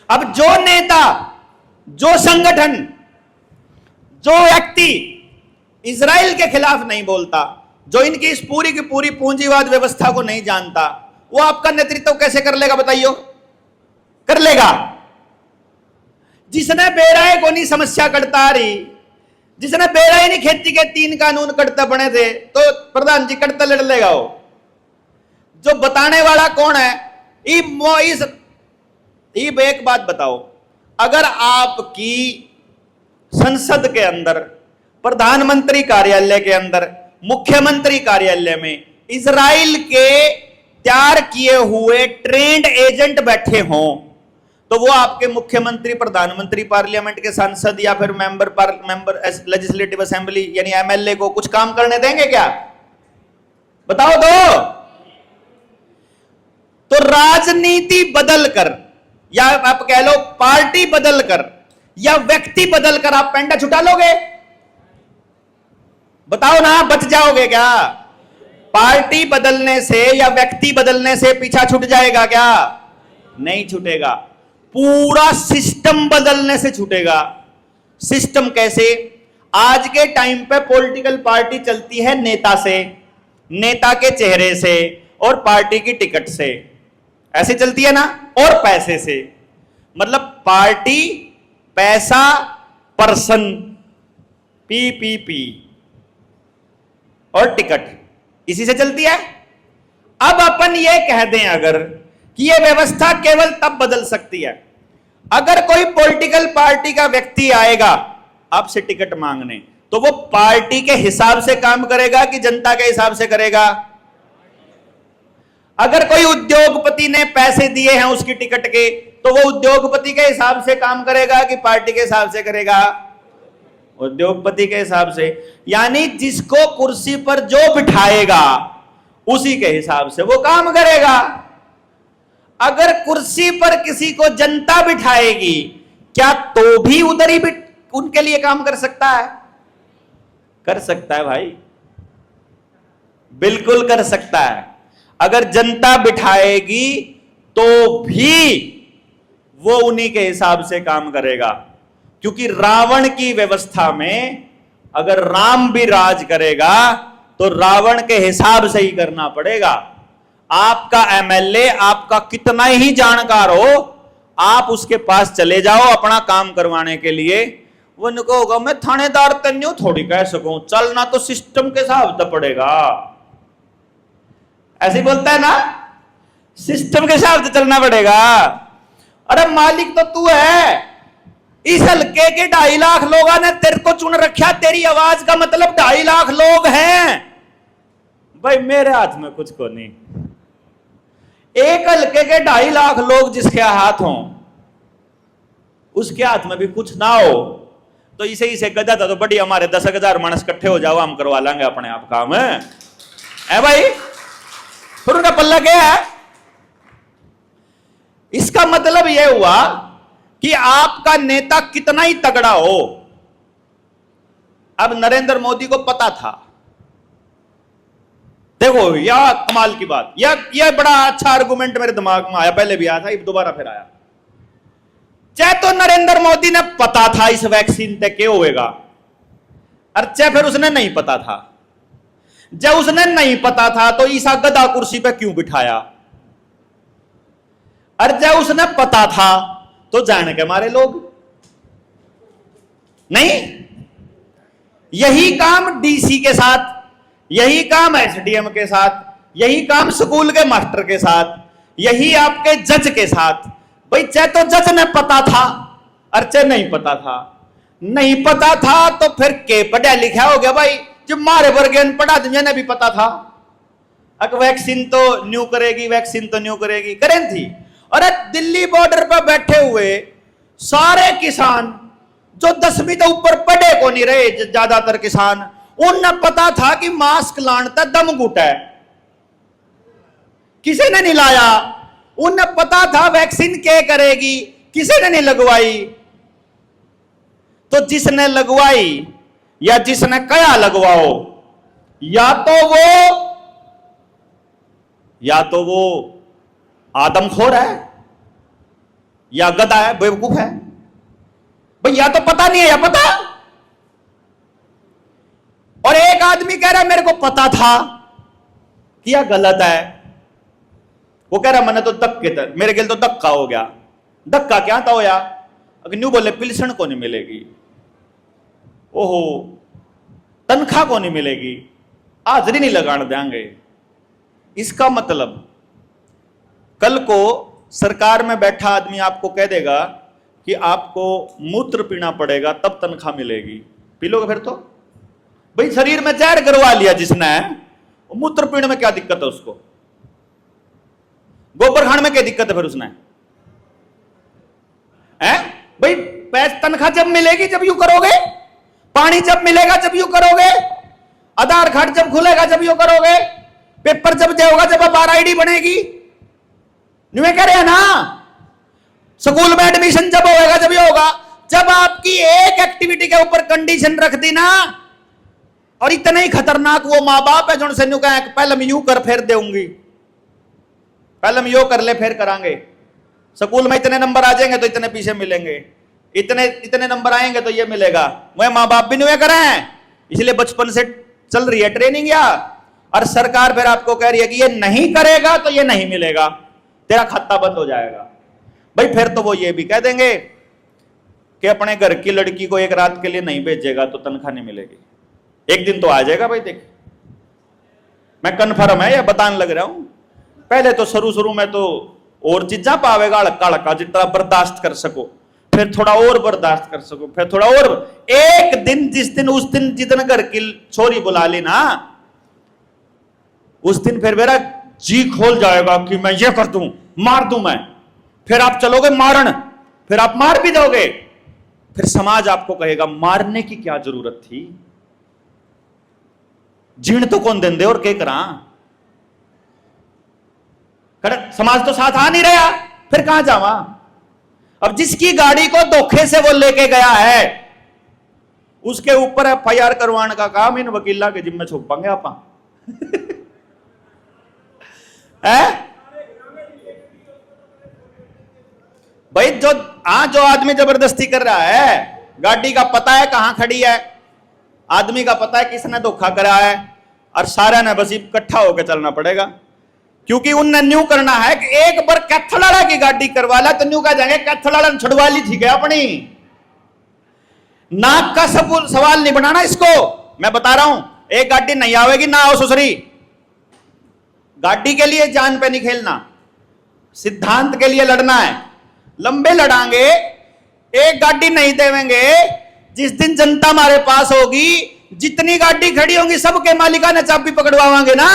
अब जो नेता जो संगठन, जो व्यक्ति इजराइल के खिलाफ नहीं बोलता, जो इनकी इस पूरी की पूरी पूंजीवाद व्यवस्था को नहीं जानता, वो आपका नेतृत्व कैसे कर लेगा बताइयो? कर लेगा? जिसने बेराए को नहीं समस्या करता रही, जिसने बेराए नहीं खेती के 3 कानून करते बने थे, तो प्रधान जी करते लड़ लेगा वो। जो बताने वाला कौन है? एक बात बताओ, अगर आपकी संसद के अंदर, प्रधानमंत्री कार्यालय के अंदर, मुख्यमंत्री कार्यालय में इजराइल के तैयार किए हुए ट्रेंड एजेंट बैठे हों, तो वो आपके मुख्यमंत्री, प्रधानमंत्री, पार्लियामेंट के सांसद या फिर मेंबर लेजिस्लेटिव असेंबली यानी एमएलए को कुछ काम करने देंगे क्या? बताओ तो राजनीति बदलकर, या आप कह लो पार्टी बदलकर या व्यक्ति बदलकर आप पेंडा छुटा लोगे? बताओ ना, बच जाओगे क्या? पार्टी बदलने से या व्यक्ति बदलने से पीछा छूट जाएगा क्या? नहीं छूटेगा। पूरा सिस्टम बदलने से छूटेगा। सिस्टम कैसे? आज के टाइम पे पॉलिटिकल पार्टी चलती है नेता से, नेता के चेहरे से और पार्टी की टिकट से, ऐसे चलती है ना, और पैसे से। मतलब पार्टी, पैसा, पर्सन, पीपीपी और टिकट, इसी से चलती है। अब अपन ये कह दें अगर कि यह व्यवस्था केवल तब बदल सकती है अगर कोई पॉलिटिकल पार्टी का व्यक्ति आएगा आपसे टिकट मांगने, तो वो पार्टी के हिसाब से काम करेगा कि जनता के हिसाब से करेगा? अगर कोई उद्योगपति ने पैसे दिए हैं उसकी टिकट के, तो वो उद्योगपति के हिसाब से काम करेगा कि पार्टी के हिसाब से करेगा? उद्योगपति के हिसाब से। यानी जिसको कुर्सी पर जो बिठाएगा उसी के हिसाब से वो काम करेगा। अगर कुर्सी पर किसी को जनता बिठाएगी, क्या तो भी उधर ही उनके लिए काम कर सकता है? कर सकता है भाई, बिल्कुल कर सकता है। अगर जनता बिठाएगी तो भी वो उन्हीं के हिसाब से काम करेगा, क्योंकि रावण की व्यवस्था में अगर राम भी राज करेगा तो रावण के हिसाब से ही करना पड़ेगा। आपका एमएलए आपका कितना ही जानकार हो, आप उसके पास चले जाओ अपना काम करवाने के लिए, वो उनको होगा मैं थानेदार तन्यू थोड़ी कह सकूं, चलना तो सिस्टम के हिसाब से पड़ेगा। ऐसे ही बोलता है ना, सिस्टम के हिसाब से चलना पड़ेगा। अरे मालिक तो तू है, इस हल्के के 2.5 लाख लोगों ने तेरे को चुन रखा, तेरी आवाज का मतलब 2.5 लाख लोग हैं भाई। मेरे हाथ में कुछ को नहीं। एक हल्के के 2.5 लाख लोग जिसके हाथ हों, उसके हाथ में भी कुछ ना हो, तो इसे गदा था तो बड़ी हमारे 10,000 मानस इकट्ठे हो जाओ, हम करवा लेंगे अपने आप काम है भाई। फिर उनका पल्ला क्या है? इसका मतलब यह हुआ कि आपका नेता कितना ही तगड़ा हो। अब नरेंद्र मोदी को पता था, देखो यह कमाल की बात, यह बड़ा अच्छा आर्गुमेंट मेरे दिमाग में आया, पहले भी आया था, दोबारा फिर आया। चाहे तो नरेंद्र मोदी ने पता था इस वैक्सीन तक क्या होएगा, और चाहे फिर उसने नहीं पता था। जब उसने नहीं पता था तो ईसा गधा कुर्सी पे क्यों बिठाया, और जब उसने पता था तो जाने के मारे लोग नहीं। यही काम डीसी के साथ, यही काम एसडीएम के साथ, यही काम स्कूल के मास्टर के साथ, यही आपके जज के साथ। भाई चाहे तो जज ने पता था और चाहे नहीं पता था, नहीं पता था तो फिर के पढ़ा लिखा हो गया भाई। जब मारे वर्ग पढ़ा दुनिया ने भी पता था, अगर वैक्सीन तो न्यू करेगी, वैक्सीन तो न्यू करेगी, करें थी। अरे दिल्ली बॉर्डर पर बैठे हुए सारे किसान जो 10वीं तो ऊपर पढ़े को नहीं रहे, ज्यादातर किसान, उन्हें पता था कि मास्क लानता दम घुटा है, किसी ने नहीं लाया। उन्हें पता था वैक्सीन क्या करेगी, किसी ने नहीं लगवाई। तो जिसने लगवाई या जिसने कया लगवाओ, या तो वो आदमखोर है या गधा है, बेवकूफ है। भाई या तो पता नहीं है या पता। और एक आदमी कह रहा है मेरे को पता था कि यह गलत है। वो कह रहा मैंने तो मेरे गिल तो धक्का हो गया। धक्का क्या था होया? अगर न्यू बोले पिलसण को नहीं मिलेगी, ओहो तनख्वाह को नहीं मिलेगी, हाजिरी नहीं लगाने देंगे। इसका मतलब कल को सरकार में बैठा आदमी आपको कह देगा कि आपको मूत्र पीना पड़ेगा तब तनख्वाह मिलेगी, पी लोगे फिर? तो भाई शरीर में जहर करवा लिया जिसने, मूत्र पीने में क्या दिक्कत है उसको? गोबर खाने में क्या दिक्कत है फिर उसने? है भाई पैसे तनख्वाह जब मिलेगी जब यू करोगे, पानी जब मिलेगा जब यू करोगे, आधार कार्ड जब खुलेगा जब यू करोगे, पेपर जब देगा जब अब RID बनेगी। नहीं कह रहे हैं ना? स्कूल में एडमिशन जब होगा जब ये होगा। जब आपकी एक एक्टिविटी के ऊपर कंडीशन रख दी ना, और इतने ही खतरनाक वो माँ बाप है जो से न्यू कहे पहले मैं यूं कर फिर दूंगी, पहले हम यो कर ले फिर करांगे। स्कूल में इतने नंबर आ जाएंगे तो इतने पीछे मिलेंगे, इतने नंबर आएंगे तो ये मिलेगा। वह माँ बाप भी नहीं करे हैं, इसलिए बचपन से चल रही है ट्रेनिंग। या और सरकार फिर आपको कह रही है कि ये नहीं करेगा तो ये नहीं मिलेगा, तेरा खाता बंद हो जाएगा। भाई फिर तो वो ये भी कह देंगे कि अपने घर की लड़की को एक रात के लिए नहीं भेजेगा तो तनख्वाह नहीं मिलेगी। एक दिन तो आ जाएगा भाई, देख मैं कन्फर्म है या बताने लग रहा हूं। पहले तो शुरू में तो और चीजा पावेगा, हड़का हड़का जितना बर्दाश्त कर सको, फिर थोड़ा और बर्दाश्त कर सको, फिर थोड़ा और। एक दिन उस दिन जितने घर की छोरी बुला ली ना, उस दिन फिर मेरा जी खोल जाएगा कि मैं ये कर दूं, मार दूं मैं। फिर आप चलोगे मारन, फिर आप मार भी दोगे। फिर समाज आपको कहेगा मारने की क्या जरूरत थी, जीण तो कौन देंदे और के करा। समाज तो साथ आ नहीं रहा, फिर कहां जावा। अब जिसकी गाड़ी को धोखे से वो लेके गया है उसके ऊपर FIR करवाने का काम इन वकीला के जिम्मे छोपांगे आप। भाई जो आदमी जबरदस्ती कर रहा है, गाड़ी का पता है कहां खड़ी है, आदमी का पता है किसने धोखा करा है, और सारा ने बस इकट्ठा होकर चलना पड़ेगा। क्योंकि उनने न्यू करना है कि एक बार कैथड़ाला की गाड़ी करवा ला तो न्यू कह जाएंगे कैथड़ाला ने छुड़वा ली थी क्या अपनी। नाक का सवाल नहीं बनाना इसको, मैं बता रहा हूं। एक गाड़ी नहीं आवेगी ना आओ सुसरी, गाड़ी के लिए जान पे नहीं खेलना, सिद्धांत के लिए लड़ना है। लंबे लड़ांगे, एक गाड़ी नहीं देवेंगे। जिस दिन जनता हमारे पास होगी, जितनी गाड़ी खड़ी होंगी सबके मालिकाना चाबी पकड़वाएंगे ना,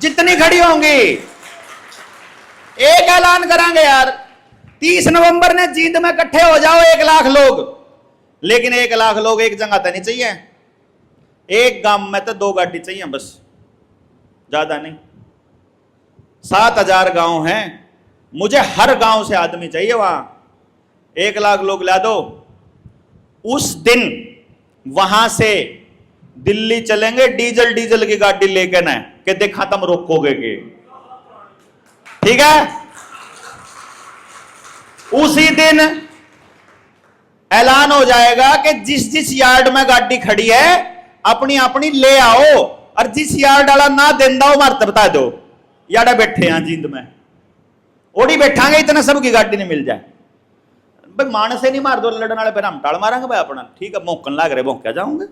जितनी खड़ी होंगी। एक ऐलान करांगे यार, 30 नवंबर ने जींद में इकट्ठे हो जाओ 1 लाख लोग। लेकिन 1 लाख लोग एक जगह तो नहीं चाहिए, एक गांव में तो 2 गाड़ी चाहिए बस, ज्यादा नहीं। 7000 गांव हैं, मुझे हर गांव से आदमी चाहिए वहां। 1 लाख लोग ला दो। उस दिन वहां से दिल्ली चलेंगे डीजल की गाड़ी लेकर ना, कि देखा तुम रोकोगे के। ठीक है, उसी दिन ऐलान हो जाएगा कि जिस यार्ड में गाड़ी खड़ी है अपनी अपनी ले आओ, और जिस यार्ड वाला ना देंदा हो मारते बता दो यार बैठे हैं जींद में, ओडी बैठांगे इतना सबकी गाड़ी नहीं मिल जाए। भाई मानस से नहीं मार दो लड़ने वाले, फिर हम टाल मारेंगे भाई अपना। ठीक है, मौकन लाग रहे भौंक्या जाऊंगे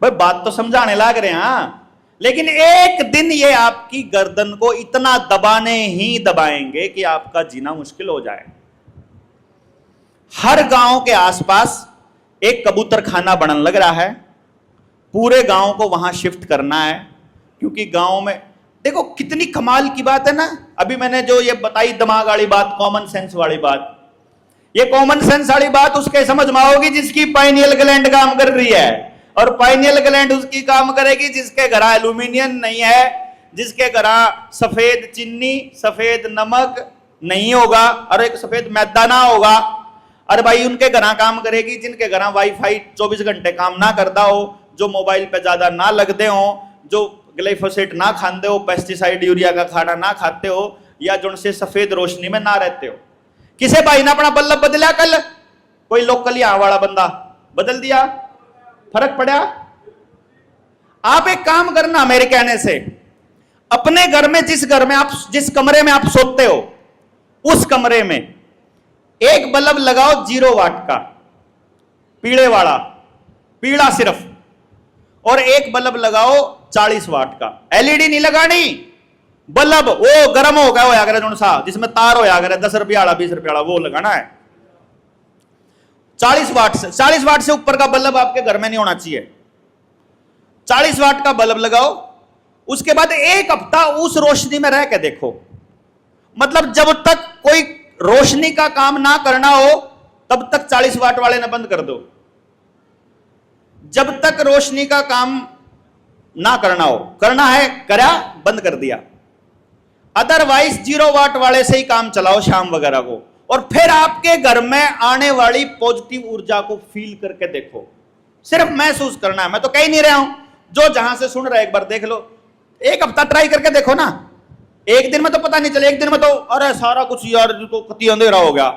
भाई, बात तो समझाने लाग रहे हैं। लेकिन एक दिन ये आपकी गर्दन को इतना दबाने ही दबाएंगे कि आपका जीना मुश्किल हो जाए। हर गांव के आसपास एक कबूतर खाना बनने लग रहा है, पूरे गांव को वहां शिफ्ट करना है। क्योंकि गांव में देखो कितनी कमाल की बात है ना, अभी मैंने जो ये बताई दिमाग वाली बात, कॉमन सेंस वाली बात, ये कॉमन सेंस वाली बात उसके समझ में आओगी जिसकी पाइनियल ग्लैंड काम कर रही है, और पाइनियल ग्लैंड उसकी काम करेगी जिसके घर एल्यूमिनियम नहीं है, जिसके घर सफेद चीनी सफेद नमक नहीं होगा और एक सफेद मैदा ना होगा। अरे भाई उनके घर काम करेगी जिनके घर वाईफाई 24 घंटे काम ना करता हो, जो मोबाइल पे ज्यादा ना लगते हो, जो ग्लाइफोसेट ना खाते हो, पेस्टिसाइड यूरिया का खाना ना खाते हो, या जो से सफेद रोशनी में ना रहते हो। किसे भाई ने अपना बल्ब बदला कल, कोई लोकल यहां वाला बंदा बदल दिया, फर्क पड़ा? आप एक काम करना, मेरे कहने से अपने घर में जिस कमरे में आप सोते हो उस कमरे में एक बल्ब लगाओ 0 वाट का, पीले वाला, पीला सिर्फ, और एक बल्ब लगाओ 40 वाट का। एलईडी नहीं लगानी, बल्ब वो गर्म हो गया होया करे जो सा जिसमें तार होया करे 10 रुपया वाला 20 रुपया वाला, वो लगाना है। 40 वाट से ऊपर का बल्ब आपके घर में नहीं होना चाहिए। 40 वाट का बल्ब लगाओ, उसके बाद एक हफ्ता उस रोशनी में रह के देखो। मतलब जब तक कोई रोशनी का काम ना करना हो तब तक 40 वाट वाले ने बंद कर दो। जब तक रोशनी का काम ना करना हो, करना है करा, बंद कर दिया। अदरवाइज 0 वाट वाले से ही काम चलाओ शाम वगैरह को, और फिर आपके घर में आने वाली पॉजिटिव ऊर्जा को फील करके देखो। सिर्फ महसूस करना है, मैं तो कह ही नहीं रहा हूं, जो जहां से सुन रहे एक बार देख लो। एक हफ्ता ट्राई करके देखो ना, एक दिन में तो पता नहीं चले, एक दिन में तो अरे सारा कुछ यार तो कति अंधेरा हो गया,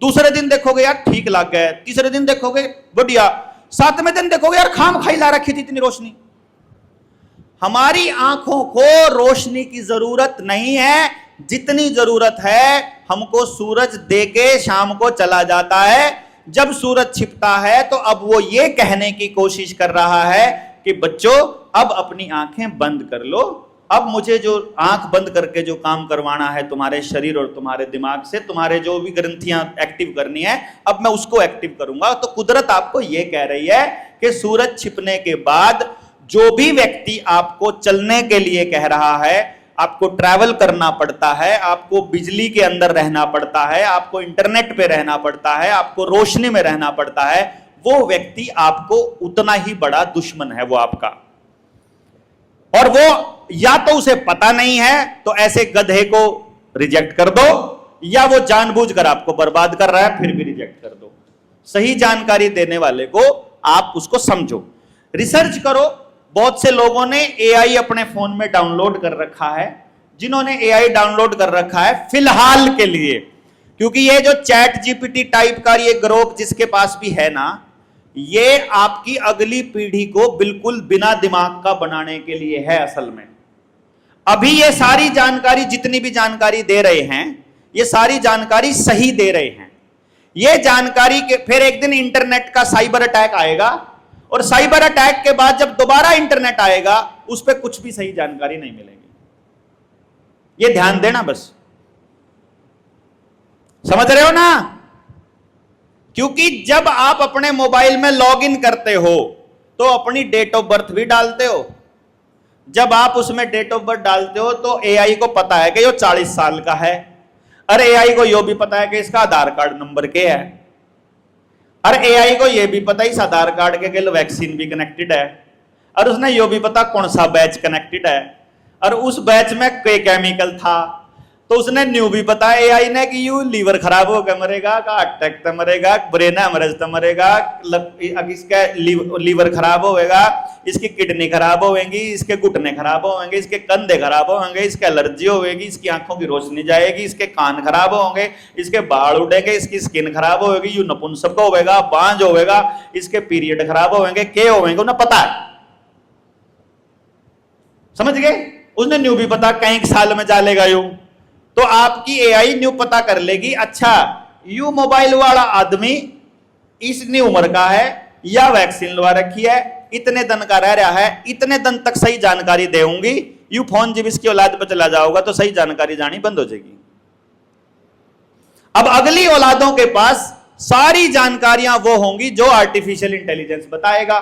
दूसरे दिन देखोगे यार ठीक लग गए, तीसरे दिन देखोगे बढ़िया, 7वें दिन देखोगे यार खाम खाई ला रखी थी इतनी रोशनी। हमारी आंखों को रोशनी की जरूरत नहीं है, जितनी जरूरत है हमको सूरज देके शाम को चला जाता है। जब सूरज छिपता है तो अब वो ये कहने की कोशिश कर रहा है कि बच्चों अब अपनी आंखें बंद कर लो, अब मुझे जो आंख बंद करके जो काम करवाना है तुम्हारे शरीर और तुम्हारे दिमाग से, तुम्हारे जो भी ग्रंथियां एक्टिव करनी है, अब मैं उसको एक्टिव करूंगा। तो कुदरत आपको यह कह रही है कि सूरज छिपने के बाद जो भी व्यक्ति आपको चलने के लिए कह रहा है, आपको ट्रैवल करना पड़ता है, आपको बिजली के अंदर रहना पड़ता है, आपको इंटरनेट पे रहना पड़ता है, आपको रोशनी में रहना पड़ता है, वो व्यक्ति आपको उतना ही बड़ा दुश्मन है वो आपका। और वो या तो उसे पता नहीं है तो ऐसे गधे को रिजेक्ट कर दो, या वो जानबूझकर आपको बर्बाद कर रहा है फिर भी रिजेक्ट कर दो। सही जानकारी देने वाले को आप उसको समझो, रिसर्च करो। बहुत से लोगों ने एआई अपने फोन में डाउनलोड कर रखा है। जिन्होंने एआई डाउनलोड कर रखा है फिलहाल के लिए, क्योंकि ये जो चैट जीपीटी टाइप का ये ग्रोक जिसके पास भी है ना, ये आपकी अगली पीढ़ी को बिल्कुल बिना दिमाग का बनाने के लिए है असल में। अभी ये सारी जानकारी, जितनी भी जानकारी दे रहे हैं, ये सारी जानकारी सही दे रहे हैं। ये जानकारी के फिर एक दिन इंटरनेट का साइबर अटैक आएगा, और साइबर अटैक के बाद जब दोबारा इंटरनेट आएगा उस पर कुछ भी सही जानकारी नहीं मिलेगी। ये ध्यान देना बस, समझ रहे हो ना? क्योंकि जब आप अपने मोबाइल में लॉगिन करते हो तो अपनी डेट ऑफ बर्थ भी डालते हो। जब आप उसमें डेट ऑफ बर्थ डालते हो तो एआई को पता है कि ये 40 साल का है। अरे एआई को यह भी पता है कि इसका आधार कार्ड नंबर क्या है। अरे एआई को यह भी पता है इस आधार कार्ड के लिए वैक्सीन भी कनेक्टेड है। और उसने यह भी पता कौन सा बैच कनेक्टेड है, और उस बैच में कोई केमिकल था। तो उसने न्यू भी पता है एआई ने कि यू लीवर खराब होकर मरेगा, का अटैक तो मरेगा, ब्रेन हेमरेज तो मरेगा, इसका लीवर खराब होएगा, इसकी किडनी खराब होएगी, इसके घुटने खराब होंगे, इसके कंधे खराब होंगे, इसके एलर्जी होगी, इसकी आंखों की रोशनी जाएगी, इसके कान खराब होंगे, इसके बाल उड़ेंगे, इसकी स्किन खराब होगी, यू नपुंसक होगा, बांझ होगा, इसके पीरियड खराब होंगे, के होंगे, उन्हें पता है। समझ गए? उसने न्यू भी पता कई साल में जालेगा यू। तो आपकी एआई न्यू पता कर लेगी, अच्छा यू मोबाइल वाला आदमी इतनी उम्र का है या वैक्सीन लगा रखी है, इतने दिन का रह रहा है, इतने दिन तक सही जानकारी देऊंगी। यू फोन जब इसकी औलाद पर चला जाओगा तो सही जानकारी जानी बंद हो जाएगी। अब अगली औलादों के पास सारी जानकारियां वो होंगी जो आर्टिफिशियल इंटेलिजेंस बताएगा,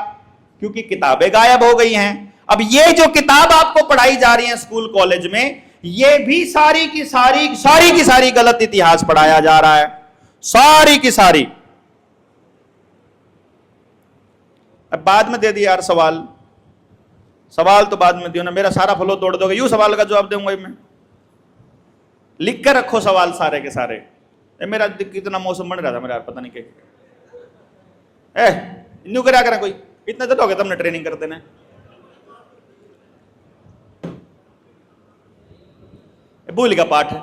क्योंकि किताबें गायब हो गई हैं। अब ये जो किताब आपको पढ़ाई जा रही है स्कूल कॉलेज में, ये भी सारी की सारी गलत इतिहास पढ़ाया जा रहा है, सारी की सारी। अब बाद में दे दिया यार सवाल तो बाद में दियो ना, मेरा सारा फ्लो तोड़ दोगे। यू सवाल का जवाब दूंगा मैं, लिख कर रखो सवाल सारे के सारे। मेरा कितना मौसम बन रहा था मेरा यार, पता नहीं क्या न्यू करा करा कोई इतना तो हो गया तुमने ट्रेनिंग करते ना। भूल का पाठ है।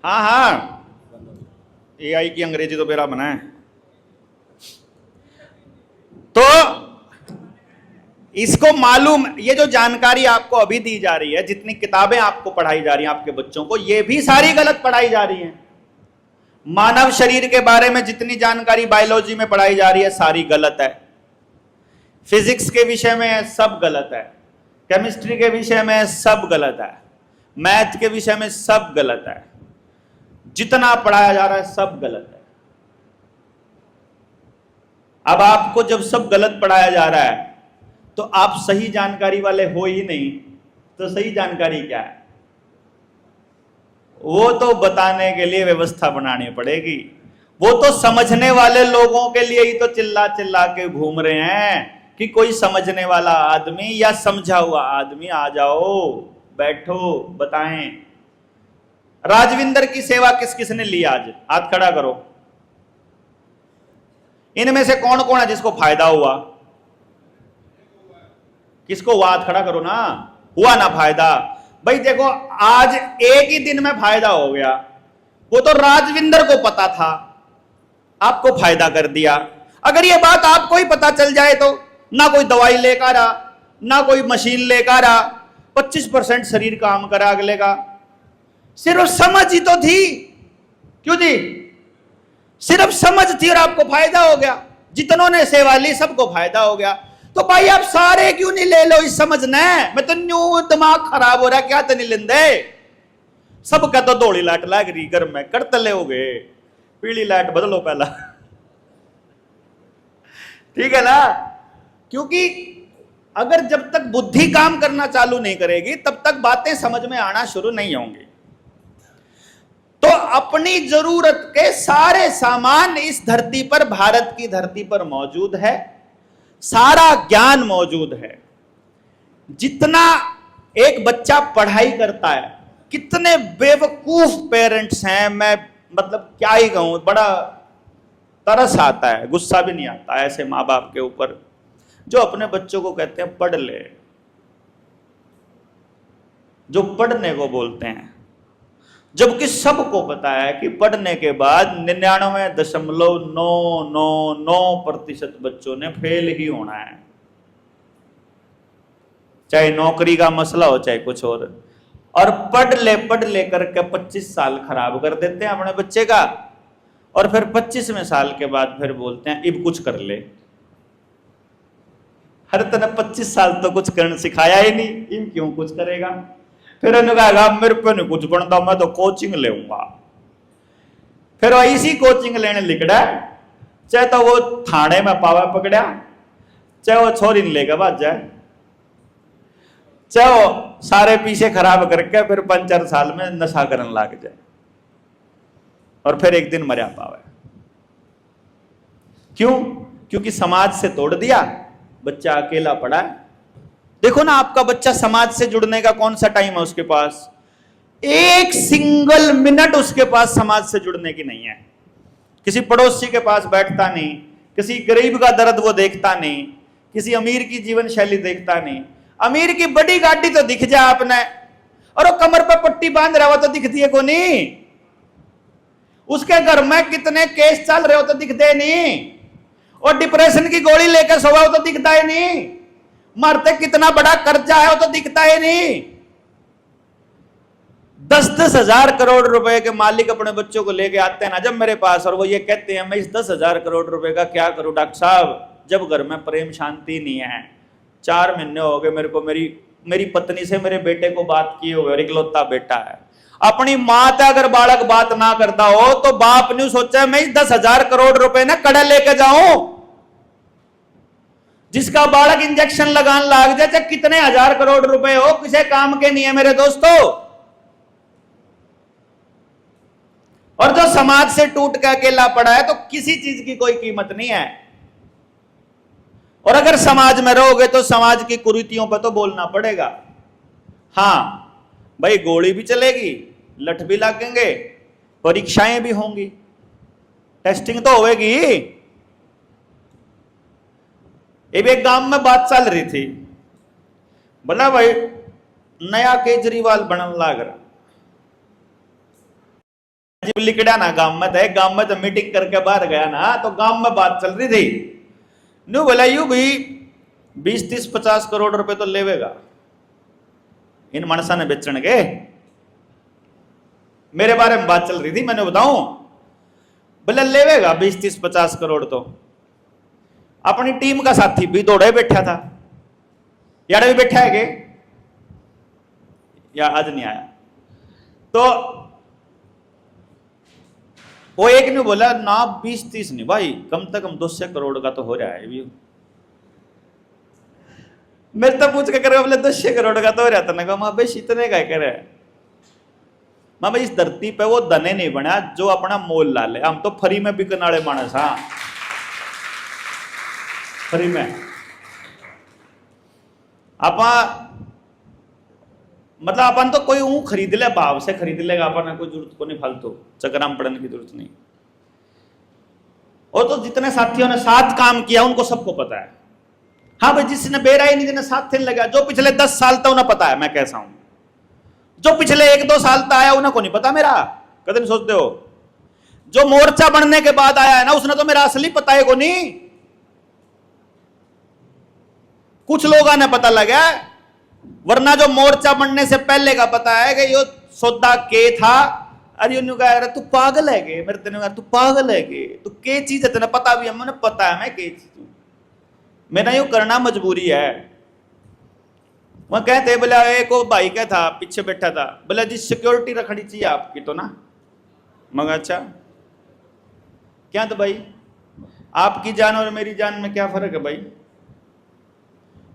हाँ हाँ, एआई की अंग्रेजी तो मेरा बना है। तो इसको मालूम, ये जो जानकारी आपको अभी दी जा रही है, जितनी किताबें आपको पढ़ाई जा रही हैं आपके बच्चों को, ये भी सारी गलत पढ़ाई जा रही हैं। मानव शरीर के बारे में जितनी जानकारी बायोलॉजी में पढ़ाई जा रही है सारी गलत है। फिजिक्स के विषय में सब गलत है, केमिस्ट्री के विषय में सब गलत है, मैथ के विषय में सब गलत है, जितना पढ़ाया जा रहा है सब गलत है। अब आपको जब सब गलत पढ़ाया जा रहा है तो आप सही जानकारी वाले हो ही नहीं, तो सही जानकारी क्या है वो तो बताने के लिए व्यवस्था बनानी पड़ेगी। वो तो समझने वाले लोगों के लिए ही तो चिल्ला चिल्ला के घूम रहे हैं कि कोई समझने वाला आदमी या समझा हुआ आदमी आ जाओ, बैठो, बताएं। राजविंदर की सेवा किस किसने ली आज? हाथ खड़ा करो। इनमें से कौन कौन है जिसको फायदा हुआ? किसको हुआ? हाथ खड़ा करो ना। हुआ ना फायदा? भाई देखो, आज एक ही दिन में फायदा हो गया। वो तो राजविंदर को पता था, आपको फायदा कर दिया। अगर ये बात आपको ही पता चल जाए तो ना कोई दवाई लेकर आ, ना कोई मशीन लेकर आ, 25% शरीर काम करा अगले का। सिर्फ समझ ही तो थी। क्यों जी? सिर्फ समझ थी और आपको फायदा हो गया। जितनों ने सेवा ली सबको फायदा हो गया। तो भाई आप सारे क्यों नहीं ले लो इस समझने? मैं तो न्यू दिमाग खराब हो रहा, क्या तो नहीं लेंदे? सबका तो धोली लाइट लाग रही घर में, कर तले हो गए, पीली लाइट बदलो पहला। ठीक है ना? क्योंकि अगर जब तक बुद्धि काम करना चालू नहीं करेगी तब तक बातें समझ में आना शुरू नहीं होंगी। तो अपनी जरूरत के सारे सामान इस धरती पर, भारत की धरती पर मौजूद है। सारा ज्ञान मौजूद है। जितना एक बच्चा पढ़ाई करता है, कितने बेवकूफ पेरेंट्स हैं, मैं मतलब क्या ही कहूं, बड़ा तरस आता है, गुस्सा भी नहीं आता ऐसे माँ बाप के ऊपर जो अपने बच्चों को कहते हैं पढ़ ले, जो पढ़ने को बोलते हैं, जबकि सबको पता है कि पढ़ने के बाद 99.999% बच्चों ने फेल ही होना है, चाहे नौकरी का मसला हो चाहे कुछ और पढ़ ले करके 25 साल खराब कर देते हैं अपने बच्चे का, और फिर 25वें साल के बाद फिर बोलते हैं इब कुछ कर ले। हर तरह 25 साल तो कुछ करने सिखाया ही नहीं, इब क्यों कुछ करेगा? फिर उन्होंने कहा मेरे पे नहीं कुछ बनता, मैं तो कोचिंग लेऊंगा। फिर वो इसी कोचिंग लेने लिखड़ा, चाहे तो वो थाने में पावा पकड़ा, चाहे वो छोरी नहीं लेगा बात जाए, चाहे वो सारे पीछे खराब करके फिर 5-4 साल में नशा करने लग जाए और फिर एक दिन मरिया पावे। क्यों? क्योंकि समाज से तोड़ दिया, बच्चा अकेला पड़ा है। देखो ना, आपका बच्चा समाज से जुड़ने का कौन सा टाइम है उसके पास? एक सिंगल मिनट उसके पास समाज से जुड़ने की नहीं है। किसी पड़ोसी के पास बैठता नहीं, किसी गरीब का दर्द वो देखता नहीं, किसी अमीर की जीवन शैली देखता नहीं। अमीर की बड़ी गाड़ी तो दिख जाए आपने, और वो कमर पर पट्टी बांध रहा हो तो दिखती है को नहीं? उसके घर में कितने केस चल रहे हो तो दिखते नहीं, और डिप्रेशन की गोली लेकर सोया हो तो दिखता ही नहीं, मरते कितना बड़ा कर्जा है वो तो दिखता ही नहीं। 10-10 हजार करोड़ रुपए के मालिक अपने बच्चों को लेके आते हैं ना जब मेरे पास, और वो ये कहते हैं मैं इस 10,000 करोड़ रुपए का क्या करूं डॉक्टर साहब, जब घर में प्रेम शांति नहीं है। 4 महीने हो गए मेरे को मेरी पत्नी से मेरे बेटे को बात किए हुए, और इकलौता बेटा है। अपनी मां से अगर बालक बात ना करता हो तो बाप ने सोचा मैं इस 10,000 करोड़ रुपए ना कड़ा लेके जाऊं, जिसका बालक इंजेक्शन लगाने लग जाए, चाहे कितने हजार करोड़ रुपए हो, किसी काम के नहीं है मेरे दोस्तों। और जो समाज से टूट के अकेला पड़ा है तो किसी चीज की कोई कीमत नहीं है। और अगर समाज में रहोगे तो समाज की कुरीतियों पर तो बोलना पड़ेगा। हां भाई, गोली भी चलेगी, लठ भी लगेंगे, परीक्षाएं भी होंगी, टेस्टिंग तो होगी। एक गांव में बात चल रही थी, बोला भाई नया केजरीवाल बनने लग रहा, जब लिखड़ा ना गांव में थे, गांव में तो मीटिंग करके बाहर गया ना, तो गांव में बात चल रही थी। न्यू बोला यू भी 20, 30, 50 करोड़ रुपए तो लेवेगा इन मनसा ने बेचने के। मेरे बारे में बात चल रही थी, मैंने बताऊं बोले लेवेगा 20, 30, 50 करोड़। तो अपनी टीम का साथी भी दौड़े बैठा था, यार भी बैठा है के या आज नहीं आया। तो वो एक ने बोला ना 20, 30 नहीं भाई, कम से कम 200 करोड़ का तो हो रहा है। मेरे तो पूछ के करे बोले 200 करोड़ का तो हो रहा था। ना माँ बेश इतने का करे माँ भाई, इस धरती पे वो धने नहीं बना जो अपना मोल ला ले। हम तो फ्री में बिकने वाले मानस। हाँ फ्री में आपा मतलब अपन तो कोई ऊ खरीद ले, भाव से खरीद लेगा, अपन कोई जरूरत को नहीं, फालतू चक्कर में पड़ने की जरूरत नहीं। और तो जितने साथियों ने साथ काम किया उनको सबको पता है। हाँ भाई, जिसने बेराई नहीं, जिन्हें साथ थे लगा, जो पिछले 10 साल तक उन्हें पता है मैं कैसा हूं। जो पिछले 1-2 साल तक आया उन्हें को नहीं पता मेरा, कदम नहीं सोचते हो। जो मोर्चा बनने के बाद आया है ना, उसने तो मेरा असली पता है को नहीं। कुछ लोगों ने पता लगा, वरना जो मोर्चा बनने से पहले का पता है कि यो सौदा के था। अरे यूं कह तू पागल है के, मेरे तेने तू पागल है के, तू के चीज है तेने पता भी है, मैंने पता है मैं के चीज हूं, मेरा यो करना मजबूरी है। वह कहते बोला एक वो भाई क्या था पीछे बैठा था, बोला जी सिक्योरिटी रखनी चाहिए आपकी तो ना। मगर अच्छा क्या तो भाई, आपकी जान और मेरी जान में क्या फर्क है भाई।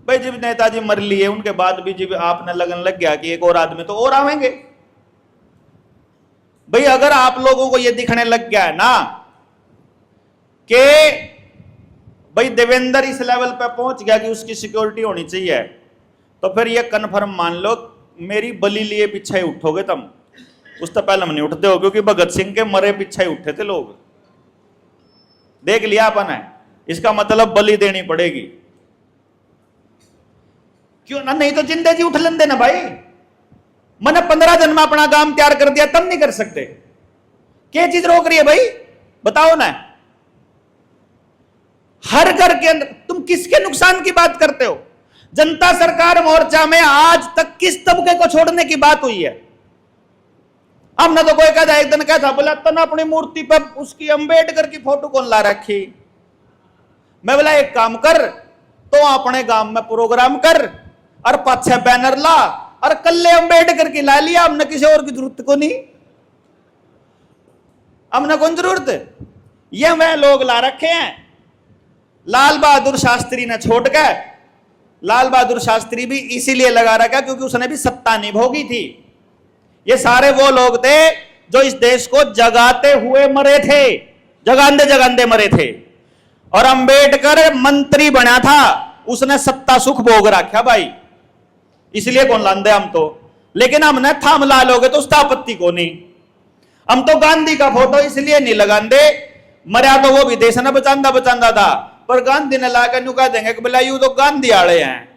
भाई जब नेताजी मर लिए उनके बाद भी जब आपने लगन लग गया कि एक और आदमी तो और आवेंगे। भाई अगर आप लोगों को यह दिखने लग गया है ना कि भाई देवेंद्र इस लेवल पे पहुंच गया कि उसकी सिक्योरिटी होनी चाहिए, तो फिर यह कन्फर्म मान लो मेरी बलि लिए पीछे ही उठोगे तुम। उस तो पहले हम नहीं उठते हो, क्योंकि भगत सिंह के मरे पीछे ही उठे थे लोग। देख लिया अपन है, इसका मतलब बलि देनी पड़ेगी। क्यों ना, नहीं तो जिंदे जी उठ लेंदे ना भाई। मैंने 15 दिन में अपना काम तैयार कर दिया, तब नहीं कर सकते। क्या चीज रोक रही है भाई बताओ ना। हर घर के अंदर तुम किसके नुकसान की बात करते हो। जनता सरकार मोर्चा में आज तक किस तबके को छोड़ने की बात हुई है। हमने तो कोई कहता एक दिन कहता बोला तना अपनी मूर्ति पर उसकी अंबेडकर की फोटो कौन ला रखी। मैं बोला एक काम कर, तो अपने गांव में प्रोग्राम कर और पाछे बैनर ला और कल्ले अंबेडकर की ला लिया। हमने किसी और की जरूरत को नहीं, हमने कौन जरूरत। ये वह लोग ला रखे हैं। लाल बहादुर शास्त्री ने छोड़ के, लाल बहादुर शास्त्री भी इसीलिए लगा रखा क्योंकि उसने भी सत्ता नहीं भोगी थी। ये सारे वो लोग थे जो इस देश को जगाते हुए मरे थे, जगांदे जगांदे मरे थे। और अंबेडकर मंत्री बना था, उसने सत्ता सुख भोग रखा भाई, इसलिए कौन लांदे हम तो। लेकिन हमने थाम ला लोगे तो उसका आपत्ति को नहीं। हम तो गांधी का फोटो इसलिए नहीं लगांदे, मरा तो वो भी देश ने बचांदा बचांदा था, पर गांधी ने लाकर न्यू कह देंगे कि बोला यू तो गांधी आले हैं।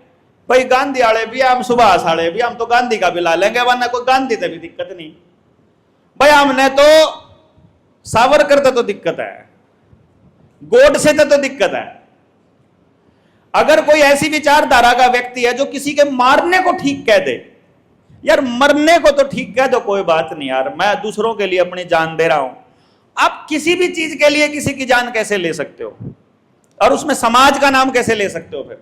भाई गांधी आले भी हम, सुभाष आले भी हम, तो गांधी का भी ला लेंगे, वरना कोई गांधी से भी दिक्कत नहीं। भाई हमने तो सावरकर तो दिक्कत है, गोडसे तो दिक्कत है। अगर कोई ऐसी विचारधारा का व्यक्ति है जो किसी के मारने को ठीक कह दे, यार मरने को तो ठीक कह दो कोई बात नहीं यार, मैं दूसरों के लिए अपनी जान दे रहा हूं। आप किसी भी चीज के लिए किसी की जान कैसे ले सकते हो, और उसमें समाज का नाम कैसे ले सकते हो फिर।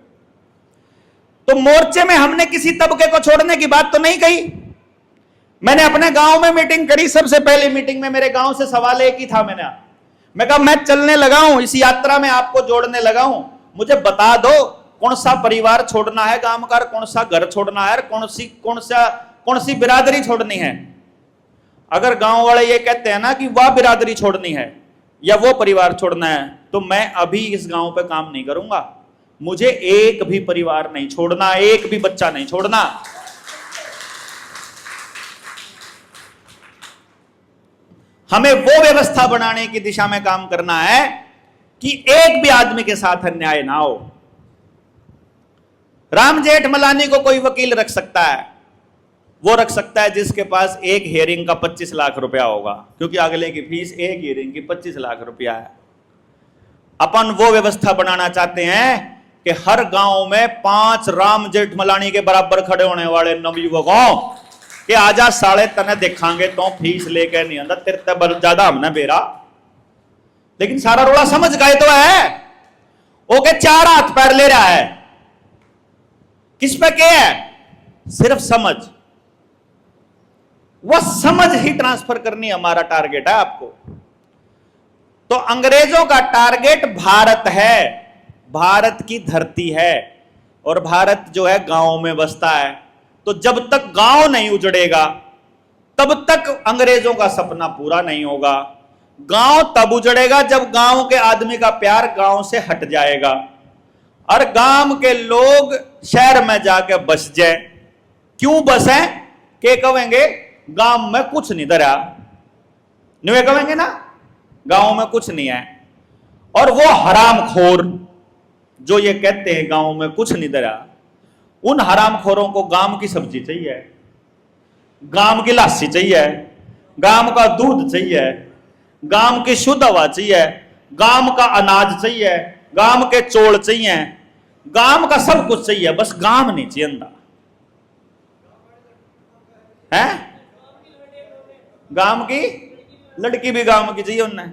तो मोर्चे में हमने किसी तबके को छोड़ने की बात तो नहीं कही। मैंने अपने गांव में मीटिंग करी, सबसे पहली मीटिंग में मेरे गांव से सवाल एक ही था। मैं कहा मैं चलने लगा हूं, इस यात्रा में आपको जोड़ने लगा हूं, मुझे बता दो कौन सा परिवार छोड़ना है गांव का, कौन सा घर छोड़ना है, कौन सी बिरादरी छोड़नी है। अगर गांव वाले ये कहते हैं ना कि वह बिरादरी छोड़नी है या वो परिवार छोड़ना है, तो मैं अभी इस गांव पे काम नहीं करूंगा। मुझे एक भी परिवार नहीं छोड़ना, एक भी बच्चा नहीं छोड़ना। हमें वो व्यवस्था बनाने की दिशा में काम करना है कि एक भी आदमी के साथ अन्याय ना हो। राम जेठमलानी को कोई वकील रख सकता है, वो रख सकता है जिसके पास एक हियरिंग का 25 लाख रुपया होगा, क्योंकि अगले की फीस एक हियरिंग की 25 लाख रुपया है। अपन वो व्यवस्था बनाना चाहते हैं कि हर गांव में 5 राम जेठमलानी के बराबर खड़े होने वाले नवयुवकों के आजा साले तने देखांगे तो फीस लेके नहीं आंदा, तेरे बल ज्यादा हमने बेरा। लेकिन सारा रोड़ा समझ गए तो है, ओके 4 हाथ पैर ले रहा है, किस पे क्या है? सिर्फ समझ। वह समझ ही ट्रांसफर करनी हमारा टारगेट है आपको। तो अंग्रेजों का टारगेट भारत है, भारत की धरती है, और भारत जो है गांव में बसता है। तो जब तक गांव नहीं उजड़ेगा तब तक अंग्रेजों का सपना पूरा नहीं होगा। गांव तब उजड़ेगा जब गांव के आदमी का प्यार गांव से हट जाएगा और गांव के लोग शहर में जाके बस जाए। क्यों बसे? के कहेंगे गांव में कुछ नहीं धरा, नहीं कहेंगे ना, गांव में कुछ नहीं है। और वो हरामखोर जो ये कहते हैं गांव में कुछ नहीं धरा, उन हरामखोरों को गांव की सब्जी चाहिए, गांव की लस्सी चाहिए, गांव का दूध चाहिए, गांव की शुद्ध हवा चाहिए, गांव का अनाज चाहिए, गांव के चौल चाहिए, गांव का सब कुछ चाहिए, बस गांव नहीं चाहिए अंदा है। गांव की लड़की भी गांव की चाहिए उन्हें,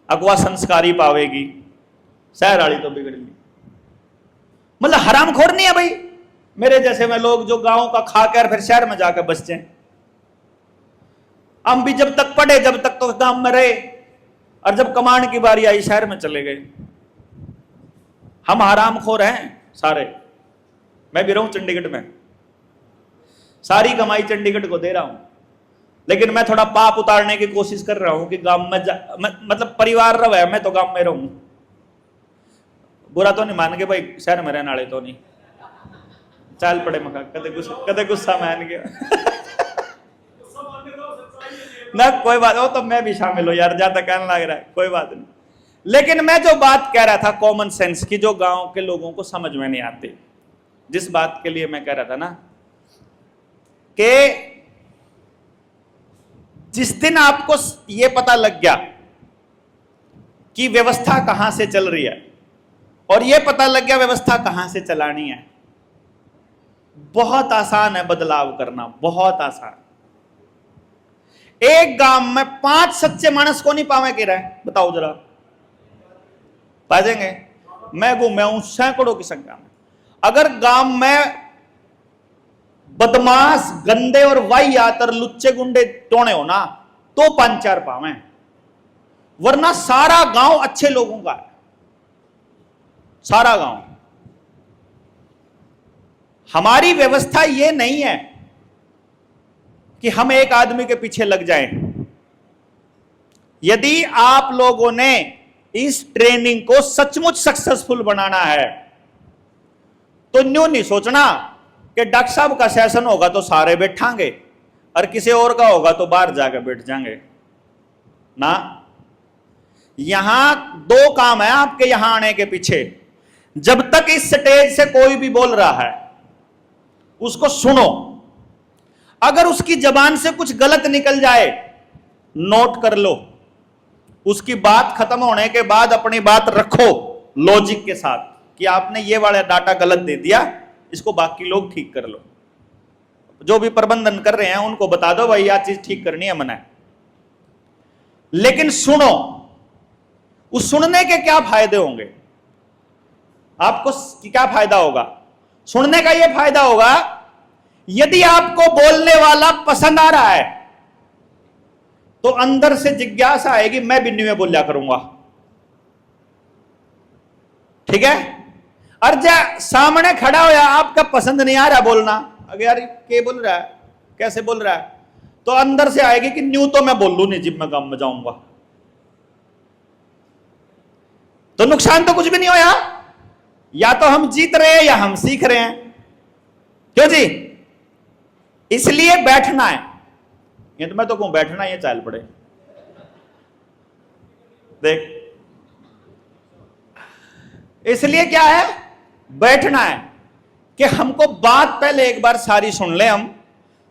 अगवा संस्कारी पावेगी, शहर वाली तो बिगड़ेगी। मतलब हरामखोर नहीं है भाई मेरे जैसे में लोग जो गांव का खाकर फिर शहर में जाकर बस जाए। हम भी जब तक पढ़े जब तक तो गांव में रहे, और जब कमाने की बारी आई शहर में चले गए। हम हरामखोर हैं सारे। मैं भी रहूं चंडीगढ़ में, सारी कमाई चंडीगढ़ को दे रहा हूं, लेकिन मैं थोड़ा पाप उतारने की कोशिश कर रहा हूं कि गांव में मतलब परिवार रहे, मैं तो गांव में रहूं। बुरा तो नहीं मान के भाई, शहर में रहने वाले तो नहीं चाल पड़े मका कदे गुस्सा मान गया ना, कोई बात हो तो मैं भी शामिल हो यार, ज्यादा कहने लग रहा है, कोई बात नहीं। लेकिन मैं जो बात कह रहा था कॉमन सेंस की, जो गांव के लोगों को समझ में नहीं आती, जिस बात के लिए मैं कह रहा था ना कि जिस दिन आपको यह पता लग गया कि व्यवस्था कहां से चल रही है और यह पता लग गया व्यवस्था कहां से चलानी है, बहुत आसान है बदलाव करना, बहुत आसान। एक गांव में 5 सच्चे मानस को नहीं पावे के रहे, बताओ जरा, पाएंगे? मैं घूमे हूं सैकड़ों की संख्या में। अगर गांव में बदमाश गंदे और वाहियात और लुच्चे गुंडे टोने हो ना तो 5-4 पावे, वरना सारा गांव अच्छे लोगों का है, सारा गांव। हमारी व्यवस्था यह नहीं है कि हम एक आदमी के पीछे लग जाएं। यदि आप लोगों ने इस ट्रेनिंग को सचमुच सक्सेसफुल बनाना है तो न्यू नहीं सोचना कि डॉक्टर साहब का सेशन होगा तो सारे बैठांगे और किसी और का होगा तो बाहर जाकर बैठ जाएंगे ना। यहां 2 काम है आपके यहां आने के पीछे। जब तक इस स्टेज से कोई भी बोल रहा है उसको सुनो, अगर उसकी जबान से कुछ गलत निकल जाए नोट कर लो, उसकी बात खत्म होने के बाद अपनी बात रखो लॉजिक के साथ कि आपने ये वाला डाटा गलत दे दिया, इसको बाकी लोग ठीक कर लो। जो भी प्रबंधन कर रहे हैं उनको बता दो भाई यह चीज ठीक करनी है मना है। लेकिन सुनो, उस सुनने के क्या फायदे होंगे आपको? क्या फायदा होगा सुनने का? यह फायदा होगा यदि आपको बोलने वाला पसंद आ रहा है तो अंदर से जिज्ञासा आएगी, मैं भी न्यू बोलिया करूंगा, ठीक है। और जब सामने खड़ा होया आपका पसंद नहीं आ रहा बोलना, अगर यार क्या बोल रहा है, कैसे बोल रहा है, तो अंदर से आएगी कि न्यू तो मैं बोलूं नहीं जब मैं काम में जाऊंगा, तो नुकसान तो कुछ भी नहीं होया। या तो हम जीत रहे हैं या हम सीख रहे हैं, क्यों जी? इसलिए बैठना है। ये तो मैं तो कहूं बैठना ये चाल पड़े। देख, इसलिए क्या है बैठना है कि हमको बात पहले एक बार सारी सुन ले हम,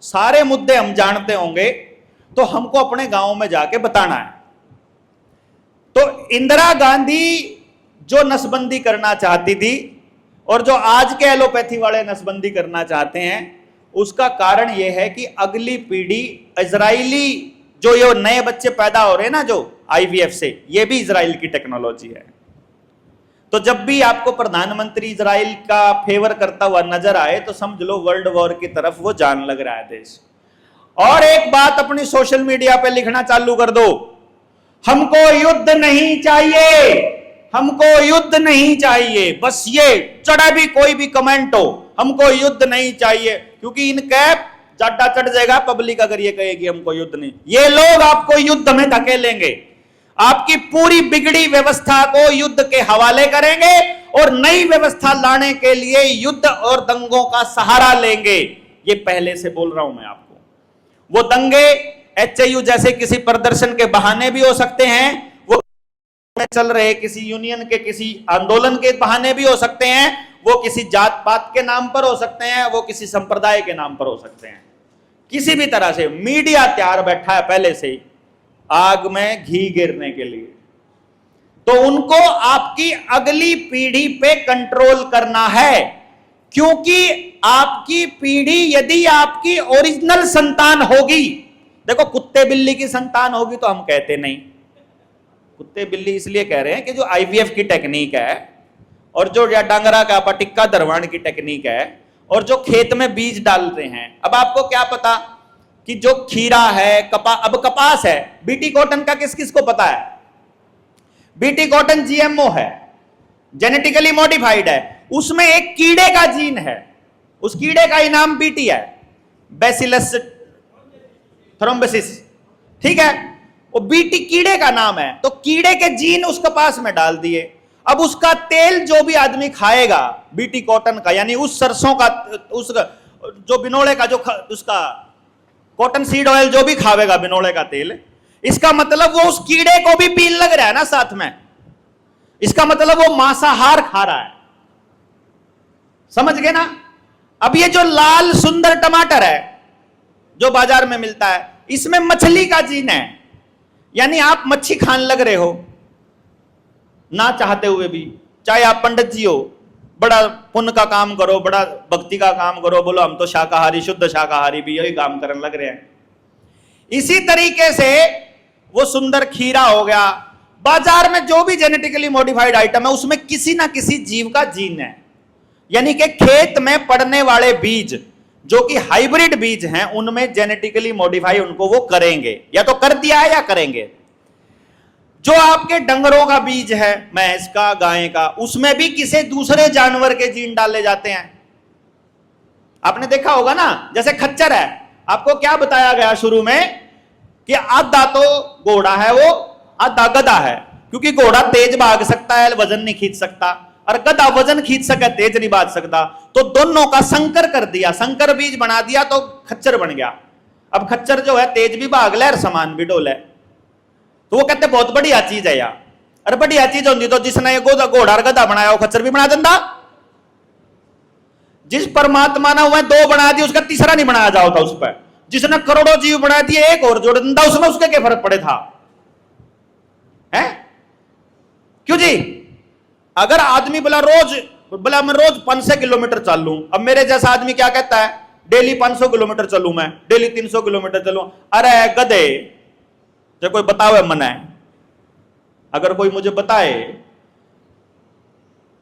सारे मुद्दे हम जानते होंगे, तो हमको अपने गांव में जाके बताना है। तो इंदिरा गांधी जो नसबंदी करना चाहती थी और जो आज के एलोपैथी वाले नसबंदी करना चाहते हैं, उसका कारण यह है कि अगली पीढ़ी इजरायली, जो ये नए बच्चे पैदा हो रहे हैं ना जो आईवीएफ से, ये भी इजराइल की टेक्नोलॉजी है। तो जब भी आपको प्रधानमंत्री इजराइल का फेवर करता हुआ नजर आए तो समझ लो वर्ल्ड वॉर की तरफ वो जान लग रहा है देश। और एक बात अपनी सोशल मीडिया पे लिखना चालू कर दो, हमको युद्ध नहीं चाहिए, हमको युद्ध नहीं चाहिए। बस ये चढ़ा भी कोई भी कमेंट हो, हमको युद्ध नहीं चाहिए, क्योंकि इनका जाटा चढ़ जाएगा पब्लिक अगर ये कहेगी हमको युद्ध नहीं। ये लोग आपको युद्ध में धकेलेंगे, आपकी पूरी बिगड़ी व्यवस्था को युद्ध के हवाले करेंगे और नई व्यवस्था लाने के लिए युद्ध और दंगों का सहारा लेंगे। ये पहले से बोल रहा हूं मैं आपको। वो दंगे एचयू जैसे किसी प्रदर्शन के बहाने भी हो सकते हैं, वो चल रहे किसी यूनियन के किसी आंदोलन के बहाने भी हो सकते हैं, वो किसी जात पात के नाम पर हो सकते हैं, वो किसी संप्रदाय के नाम पर हो सकते हैं। किसी भी तरह से मीडिया तैयार बैठा है पहले से ही आग में घी गिरने के लिए। तो उनको आपकी अगली पीढ़ी पे कंट्रोल करना है, क्योंकि आपकी पीढ़ी यदि आपकी ओरिजिनल संतान होगी, देखो कुत्ते बिल्ली की संतान होगी तो हम कहते नहीं, कुत्ते बिल्ली इसलिए कह रहे हैं कि जो आईवीएफ की टेक्निक है और जो डांगरा का पटिक्का दरवान की टेक्निक है और जो खेत में बीज डालते हैं। अब आपको क्या पता कि जो खीरा है, अब कपास है, बीटी कॉटन का किस किस को पता है? बीटी कॉटन जीएमओ है, जेनेटिकली मॉडिफाइड है, उसमें एक कीड़े का जीन है, उस कीड़े का ही नाम बीटी है, बैसिलस थ्रोम्बोसिस, ठीक है, वो बीटी कीड़े का नाम है। तो कीड़े के जीन उस कपास में डाल दिए। अब उसका तेल जो भी आदमी खाएगा बीटी कॉटन का, यानी उस सरसों का, उस जो बिनोले का, जो उसका कॉटन सीड ऑयल जो भी खावेगा बिनोले का तेल, इसका मतलब वो उस कीड़े को भी पीन लग रहा है ना साथ में, इसका मतलब वो मांसाहार खा रहा है। समझ गए ना? अब ये जो लाल सुंदर टमाटर है जो बाजार में मिलता है, इसमें मछली का जीन है, यानी आप मच्छी खाने लग रहे हो ना चाहते हुए भी। चाहे आप पंडित जी हो, बड़ा पुण्य का काम करो, बड़ा भक्ति का काम करो, बोलो हम तो शाकाहारी, शुद्ध शाकाहारी, भी यही काम करने लग रहे हैं। इसी तरीके से वो सुंदर खीरा हो गया, बाजार में जो भी जेनेटिकली मॉडिफाइड आइटम है उसमें किसी ना किसी जीव का जीन है, यानी कि खेत में पड़ने वाले बीज जो कि हाइब्रिड बीज हैं, उनमें जेनेटिकली मॉडिफाई उनको वो करेंगे, या तो कर दिया है या करेंगे। जो आपके डंगरों का बीज है, भैंस का, गाय का, उसमें भी किसी दूसरे जानवर के जीन डाले जाते हैं। आपने देखा होगा ना, जैसे खच्चर है, आपको क्या बताया गया शुरू में कि आधा तो घोड़ा है, वो आधा गधा है, क्योंकि घोड़ा तेज भाग सकता है, वजन नहीं खींच सकता, और गधा वजन खींच सके, तेज नहीं भाग सकता। तो दोनों का संकर कर दिया, संकर बीज बना दिया, तो खच्चर बन गया। अब खच्चर जो है तेज भी भाग ले और सामान भी डोले, तो वो कहते बहुत बढ़िया चीज है यार। अरे बढ़िया चीज होती तो जिसने घोड़ा और गधा बनाया वो खच्चर भी बना देता। जिस परमात्मा ने वह दो बना दिए, उसका तीसरा नहीं बनाया जाता उस पर। जिसने करोड़ों जीव बना दिए, एक और जोड़ देता, उसमें उसके क्या फर्क पड़े था? है क्यों जी? अगर आदमी बोला मैं रोज 500 किलोमीटर चल लूं, अब मेरे जैसा आदमी क्या कहता है, डेली 500 किलोमीटर चलूं, मैं डेली 300 किलोमीटर चलूं। अरे गधे, जो कोई बतावे मना है, अगर कोई मुझे बताए,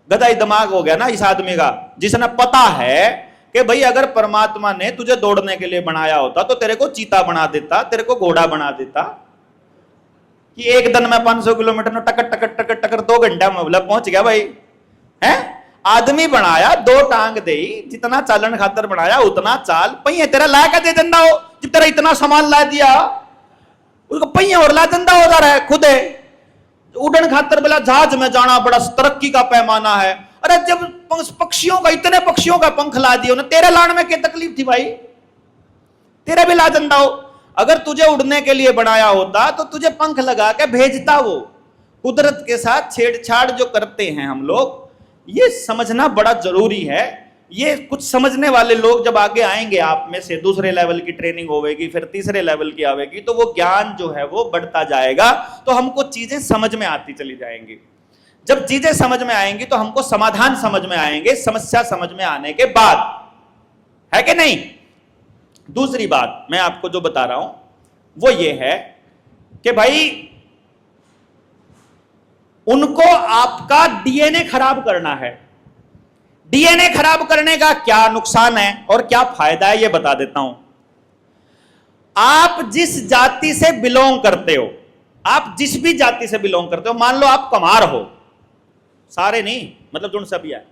गधा ही दिमाग हो गया ना इस आदमी का, जिसने पता है कि भाई अगर परमात्मा ने तुझे दौड़ने के लिए बनाया होता तो तेरे को चीता बना देता, तेरे को घोड़ा बना देता, कि एक दिन में 500 किलोमीटर में टकर टकर टकर टकर 2 घंटा में मतलब पहुंच गया भाई। है आदमी बनाया, 2 टांग दे, जितना चालन खातर बनाया उतना चाल, पहिए तेरा ला के दे देंदा हो, जब तेरा इतना सामान ला दिया उसको पहिए और ला देंदा हो जा रहा है खुद है। उड़न खातर बोला जहाज में जाना बड़ा तरक्की का पैमाना है। अरे जब पक्षियों का, इतने पक्षियों का पंख ला दिया, तेरे लाने में क्या तकलीफ थी भाई? तेरा भी ला देंदा हो। अगर तुझे उड़ने के लिए बनाया होता तो तुझे पंख लगा के भेजता। वो कुदरत के साथ छेड़छाड़ जो करते हैं हम लोग, ये समझना बड़ा जरूरी है ये कुछ समझने वाले लोग जब आगे आएंगे आप में से, दूसरे लेवल की ट्रेनिंग होगी, फिर तीसरे लेवल की आवेगी, तो वो ज्ञान जो है वो बढ़ता जाएगा, तो हमको चीजें समझ में आती चली जाएंगी। जब चीजें समझ में आएंगी तो हमको समाधान समझ में आएंगे, समस्या समझ में आने के बाद, है कि नहीं। दूसरी बात मैं आपको जो बता रहा हूं वो ये है कि भाई उनको आपका डीएनए खराब करना है। डीएनए खराब करने का क्या नुकसान है और क्या फायदा है ये बता देता हूं। आप जिस जाति से बिलोंग करते हो, आप जिस भी जाति से बिलोंग करते हो, मान लो आप कमार हो, सारे नहीं, मतलब जुड़ सभी है,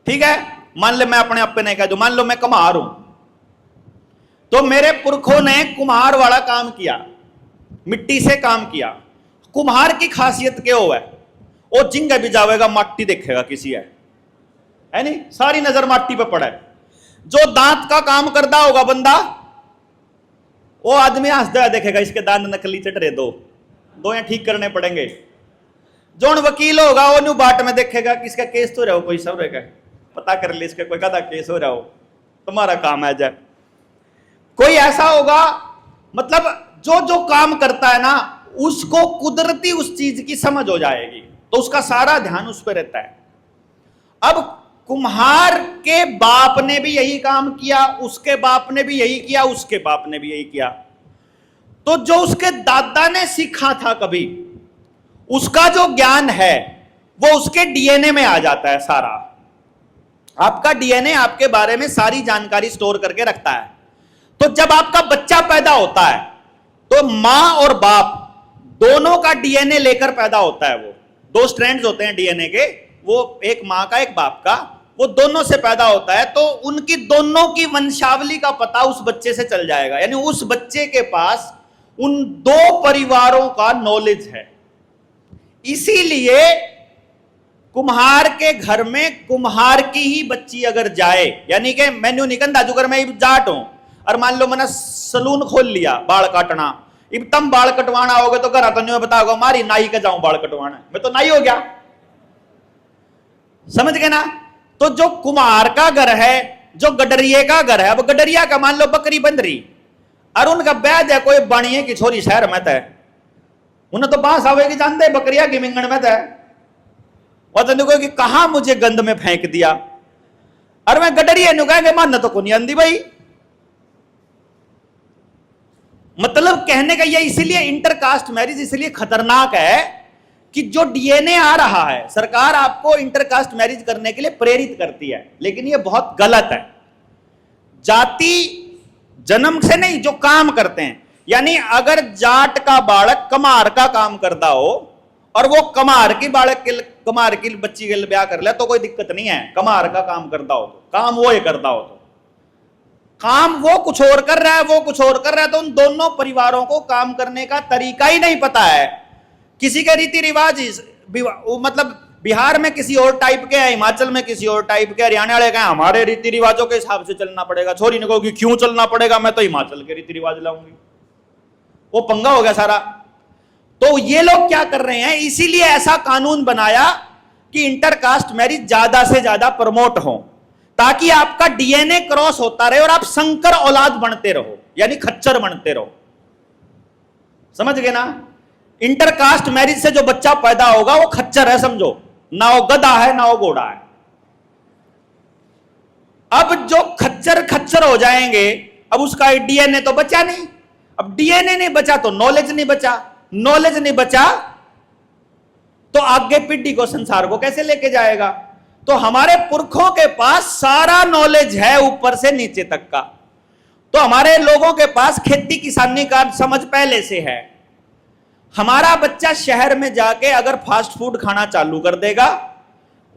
ठीक है, मान ले मैं अपने आप पे नहीं कह दूं, मान लो मैं कुम्हार हूं, तो मेरे पुरखों ने कुम्हार वाला काम किया, मिट्टी से काम किया। कुम्हार की खासियत क्या हो है, वो जिंगा भी जावेगा माटी देखेगा किसी है नहीं, सारी नजर माटी पे पड़ा है। जो दांत का काम करता होगा बंदा, वो आदमी हंसता है देखेगा इसके दांत नकली चट रहे, दो या ठीक करने पड़ेंगे। जो वकील होगा वो न्यू बाट में देखेगा कि इसका केस तो रहो, कोई सब रहेगा, पता कर ले इसका कोई कदा केस हो रहा हो, तुम्हारा काम है जाए। कोई ऐसा होगा, मतलब जो जो काम करता है ना, उसको कुदरती उस चीज की समझ हो जाएगी, तो उसका सारा ध्यान उस पर रहता है। अब कुम्हार के बाप ने भी यही काम किया, उसके बाप ने भी यही किया, उसके बाप ने भी यही किया, तो जो उसके दादा ने सीखा था कभी, उसका जो ज्ञान है वो उसके डीएनए में आ जाता है सारा। आपका डीएनए आपके बारे में सारी जानकारी स्टोर करके रखता है। तो जब आपका बच्चा पैदा होता है तो मां और बाप दोनों का डीएनए लेकर पैदा होता है। वो दो स्ट्रैंड्स होते हैं डीएनए के, वो एक मां का एक बाप का, वो दोनों से पैदा होता है, तो उनकी दोनों की वंशावली का पता उस बच्चे से चल जाएगा। यानी उस बच्चे के पास उन दो परिवारों का नॉलेज है। इसीलिए कुम्हार के घर में कुम्हार की ही बच्ची अगर जाए, यानी कि मैन्यू निकन दाजू कर मैं जाट हूं और मान लो मैंने सलून खोल लिया बाल काटना, इब तम बाल कटवाना होगा तो घर आता नहीं बताओ मारी नाई का जाऊं बाल कटवाना, मैं तो नाई हो गया, समझ गए ना। तो जो कुम्हार का घर है, जो गडरिये का घर है, अब गडरिया का मान लो बकरी बंध रही और उनका बैद है कोई बणिए की छोरी शहर में तय, उन्हें तो बांस आवेगी जानते बकरिया की मिंगण में तय, और तो देखो कि कहां मुझे गंद में फेंक दिया, और मैं गडरिये नु कहेंगे मान तो को नहीं आंदी भाई। मतलब कहने का ये, इसीलिए इंटरकास्ट मैरिज इसलिए खतरनाक है कि जो डीएनए आ रहा है, सरकार आपको इंटरकास्ट मैरिज करने के लिए प्रेरित करती है, लेकिन ये बहुत गलत है। जाति जन्म से नहीं, जो काम करते हैं, यानी अगर जाट का बालक कमार का काम करता हो और वो कमार की बालक के कमार की बच्ची के ब्याह कर ले तो कोई दिक्कत नहीं है। कमार का काम करता हो तो काम वो ही करता हो, तो काम वो कुछ और कर रहा है, वो कुछ और कर रहा है, तो उन दोनों परिवारों को काम करने का तरीका ही नहीं पता है। किसी के रीति रिवाज मतलब बिहार में किसी और टाइप के है, हिमाचल में किसी और टाइप के, हरियाणा वाले कहें हमारे रीति रिवाजों के हिसाब से चलना पड़ेगा। छोरी ने कहोगी क्यों चलना पड़ेगा, मैं तो हिमाचल के रीति रिवाज लाऊंगी, वो पंगा हो गया सारा। तो ये लोग क्या कर रहे हैं, इसीलिए ऐसा कानून बनाया कि इंटरकास्ट मैरिज ज्यादा से ज्यादा प्रमोट हो, ताकि आपका डीएनए क्रॉस होता रहे और आप संकर औलाद बनते रहो, यानी खच्चर बनते रहो, समझ गए ना। इंटरकास्ट मैरिज से जो बच्चा पैदा होगा वो खच्चर है, समझो, ना वो गधा है ना वो घोड़ा है। अब जो खच्चर खच्चर हो जाएंगे, अब उसका डीएनए तो बचा नहीं, अब डीएनए नहीं बचा तो नॉलेज नहीं बचा, नॉलेज नहीं बचा तो आगे पीढ़ी को, संसार को कैसे लेके जाएगा। तो हमारे पुरखों के पास सारा नॉलेज है ऊपर से नीचे तक का, तो हमारे लोगों के पास खेती किसानी का समझ पहले से है। हमारा बच्चा शहर में जाके अगर फास्ट फूड खाना चालू कर देगा,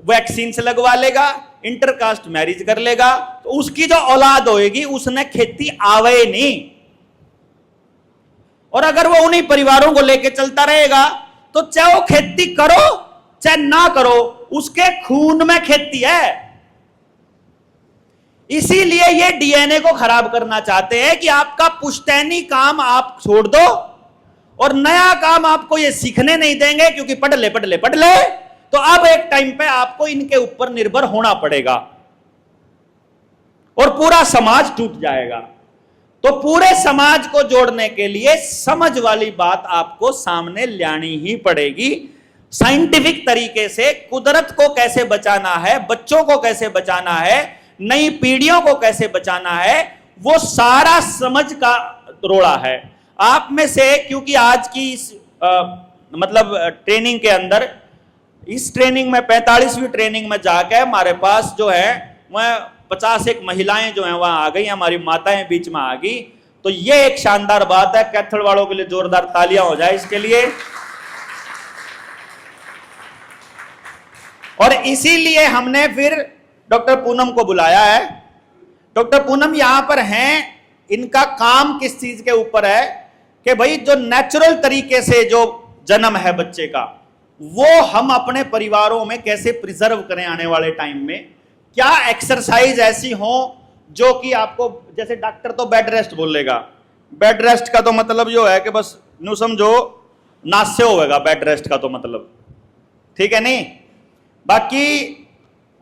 वैक्सीन से लगवा लेगा, इंटरकास्ट मैरिज कर लेगा, तो उसकी जो औलाद होएगी उसने खेती आवे नहीं। और अगर वो उन्हीं परिवारों को लेके चलता रहेगा तो चाहे वो खेती करो चाहे ना करो, उसके खून में खेती है। इसीलिए ये डीएनए को खराब करना चाहते हैं कि आपका पुश्तैनी काम आप छोड़ दो और नया काम आपको ये सीखने नहीं देंगे, क्योंकि पढ़ ले तो अब एक टाइम पे आपको इनके ऊपर निर्भर होना पड़ेगा और पूरा समाज टूट जाएगा। तो पूरे समाज को जोड़ने के लिए समझ वाली बात आपको सामने लानी ही पड़ेगी। साइंटिफिक तरीके से कुदरत को कैसे बचाना है, बच्चों को कैसे बचाना है, नई पीढ़ियों को कैसे बचाना है, वो सारा समझ का रोड़ा है। आप में से क्योंकि आज की इस मतलब ट्रेनिंग के अंदर, इस ट्रेनिंग में 45वीं ट्रेनिंग में जाके हमारे पास जो है वह 51 महिलाएं जो हैं वहां आ गई, हमारी माताएं बीच में आ गई। तो ये एक शानदार बात है। कैथल वालों के लिए जोरदार तालियां हो जाए इसके लिए। और इसीलिए हमने फिर डॉक्टर पूनम को बुलाया है। डॉक्टर पूनम यहां पर हैं, इनका काम किस चीज के ऊपर है कि भाई जो नेचुरल तरीके से जो जन्म है बच्चे का, वो हम अपने परिवारों में कैसे प्रिजर्व करें आने वाले टाइम में। क्या एक्सरसाइज ऐसी हो जो कि आपको, जैसे डॉक्टर तो बेड रेस्ट बोलेगा, बेड रेस्ट का तो मतलब जो है कि बस न्यू समझो नास्य होगा बेड रेस्ट का तो मतलब, ठीक है नहीं। बाकी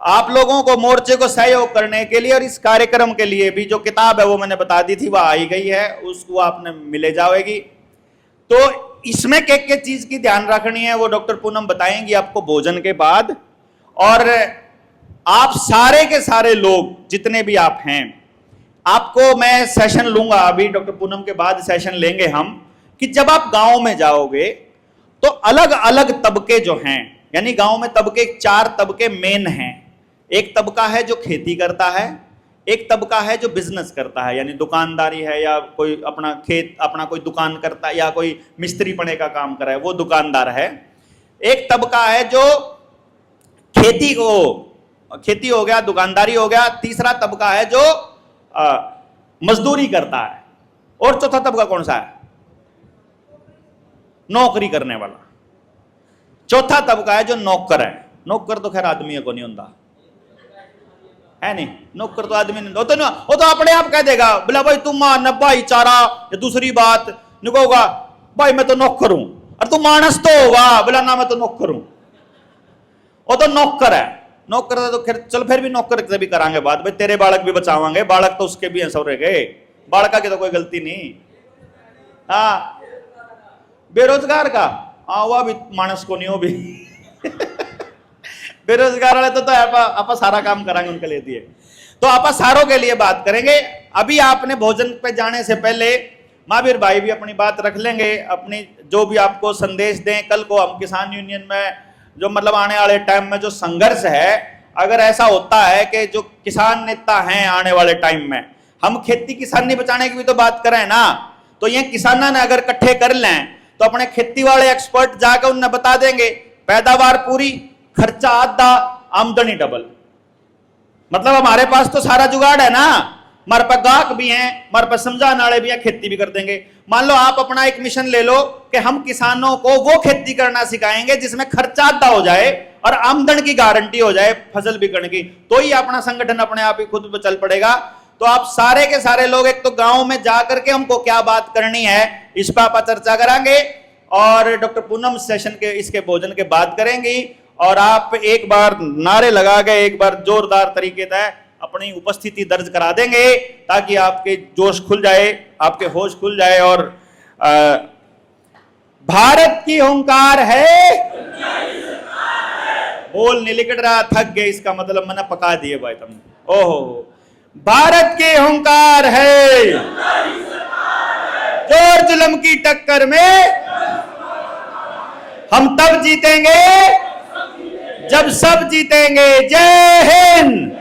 आप लोगों को मोर्चे को सहयोग करने के लिए और इस कार्यक्रम के लिए भी जो किताब है वो मैंने बता दी थी, वह आई गई है, उसको आपने मिले जाएगी। तो इसमें क्या चीज की ध्यान रखनी है वो डॉक्टर पूनम बताएंगी आपको भोजन के बाद। और आप सारे के सारे लोग जितने भी आप हैं, आपको मैं सेशन लूंगा अभी डॉक्टर पूनम के बाद सेशन लेंगे हम, कि जब आप गांव में जाओगे तो अलग अलग तबके जो हैं, यानी गांव में तबके 4 तबके मेन हैं। एक तबका है जो खेती करता है, एक तबका है जो बिजनेस करता है, यानी दुकानदारी है, या कोई अपना खेत अपना कोई दुकान करता है, या कोई मिस्त्री पने का काम कर रहा है, वो दुकानदार है। एक तबका है जो खेती हो गया, दुकानदारी हो गया। तीसरा तबका है जो मजदूरी करता है। और चौथा तबका कौन सा है? नौकरी करने वाला। चौथा तबका है जो नौकर है। नौकर तो खैर आदमी को नहीं होता है, नहीं, नौकर तो आदमी नहीं होता। वो तो अपने आप कह देगा, बोला भाई तुम मान भाईचारा, या दूसरी बात निकोगा भाई मैं तो नौकर हूं, और तू मानस तो होगा, बोला ना मैं तो नौकर हूं। वो तो नौकर है। नौकर तो खैर चल, फिर भी नौकर से भी करांगे बात, भाई तेरे बालक भी बचावांगे, बालक तो उसके भी हैं सौरे गए, बालका की तो कोई गलती नहीं। हाँ, बेरोजगार का हाँ वह भी मानस को नहीं हो भी बेरोजगार वाले तो आप सारा काम करांगे उनके लिए दिए। तो आप सारों के लिए बात करेंगे। अभी आपने भोजन पे जाने से पहले महावीर भाई भी अपनी बात रख लेंगे, अपनी जो भी आपको संदेश दें। कल को हम किसान यूनियन में जो मतलब आने वाले टाइम में जो संघर्ष है, अगर ऐसा होता है कि जो किसान नेता हैं आने वाले टाइम में, हम खेती किसानी बचाने की भी तो बात करें ना, तो ये किसाना ने अगर इकट्ठे कर लें तो अपने खेती वाले एक्सपर्ट जाकर उन्हें बता देंगे, पैदावार पूरी, खर्चा आधा, आमदनी डबल। मतलब हमारे पास तो सारा जुगाड़ है ना, हमारे पास गाहक भी हैं, हमारे पास समझाने वाले भी हैं, खेती भी कर देंगे। मान लो आप अपना एक मिशन ले लो कि हम किसानों को वो खेती करना सिखाएंगे जिसमें खर्चा आधा हो जाए और आमदन की गारंटी हो जाए फसल बिकने की, तो ही अपना संगठन अपने आप ही खुद चल पड़ेगा। तो आप सारे के सारे लोग एक तो गांव में जाकर के हमको क्या बात करनी है इस पर आप चर्चा करांगे, और डॉक्टर पूनम सेशन के इसके भोजन के बाद करेंगी। और आप एक बार नारे लगा के एक बार जोरदार तरीके से अपनी उपस्थिति दर्ज करा देंगे ताकि आपके जोश खुल जाए, आपके होश खुल जाए। और भारत की हुंकार है, बोल नहीं लिख रहा, थक गए, इसका मतलब मैंने पका दिए भाई तुमने। ओहो, भारत की हुंकार है, जोर जुल्म की टक्कर में हम तब जीतेंगे जब सब जीतेंगे। जय हिंद।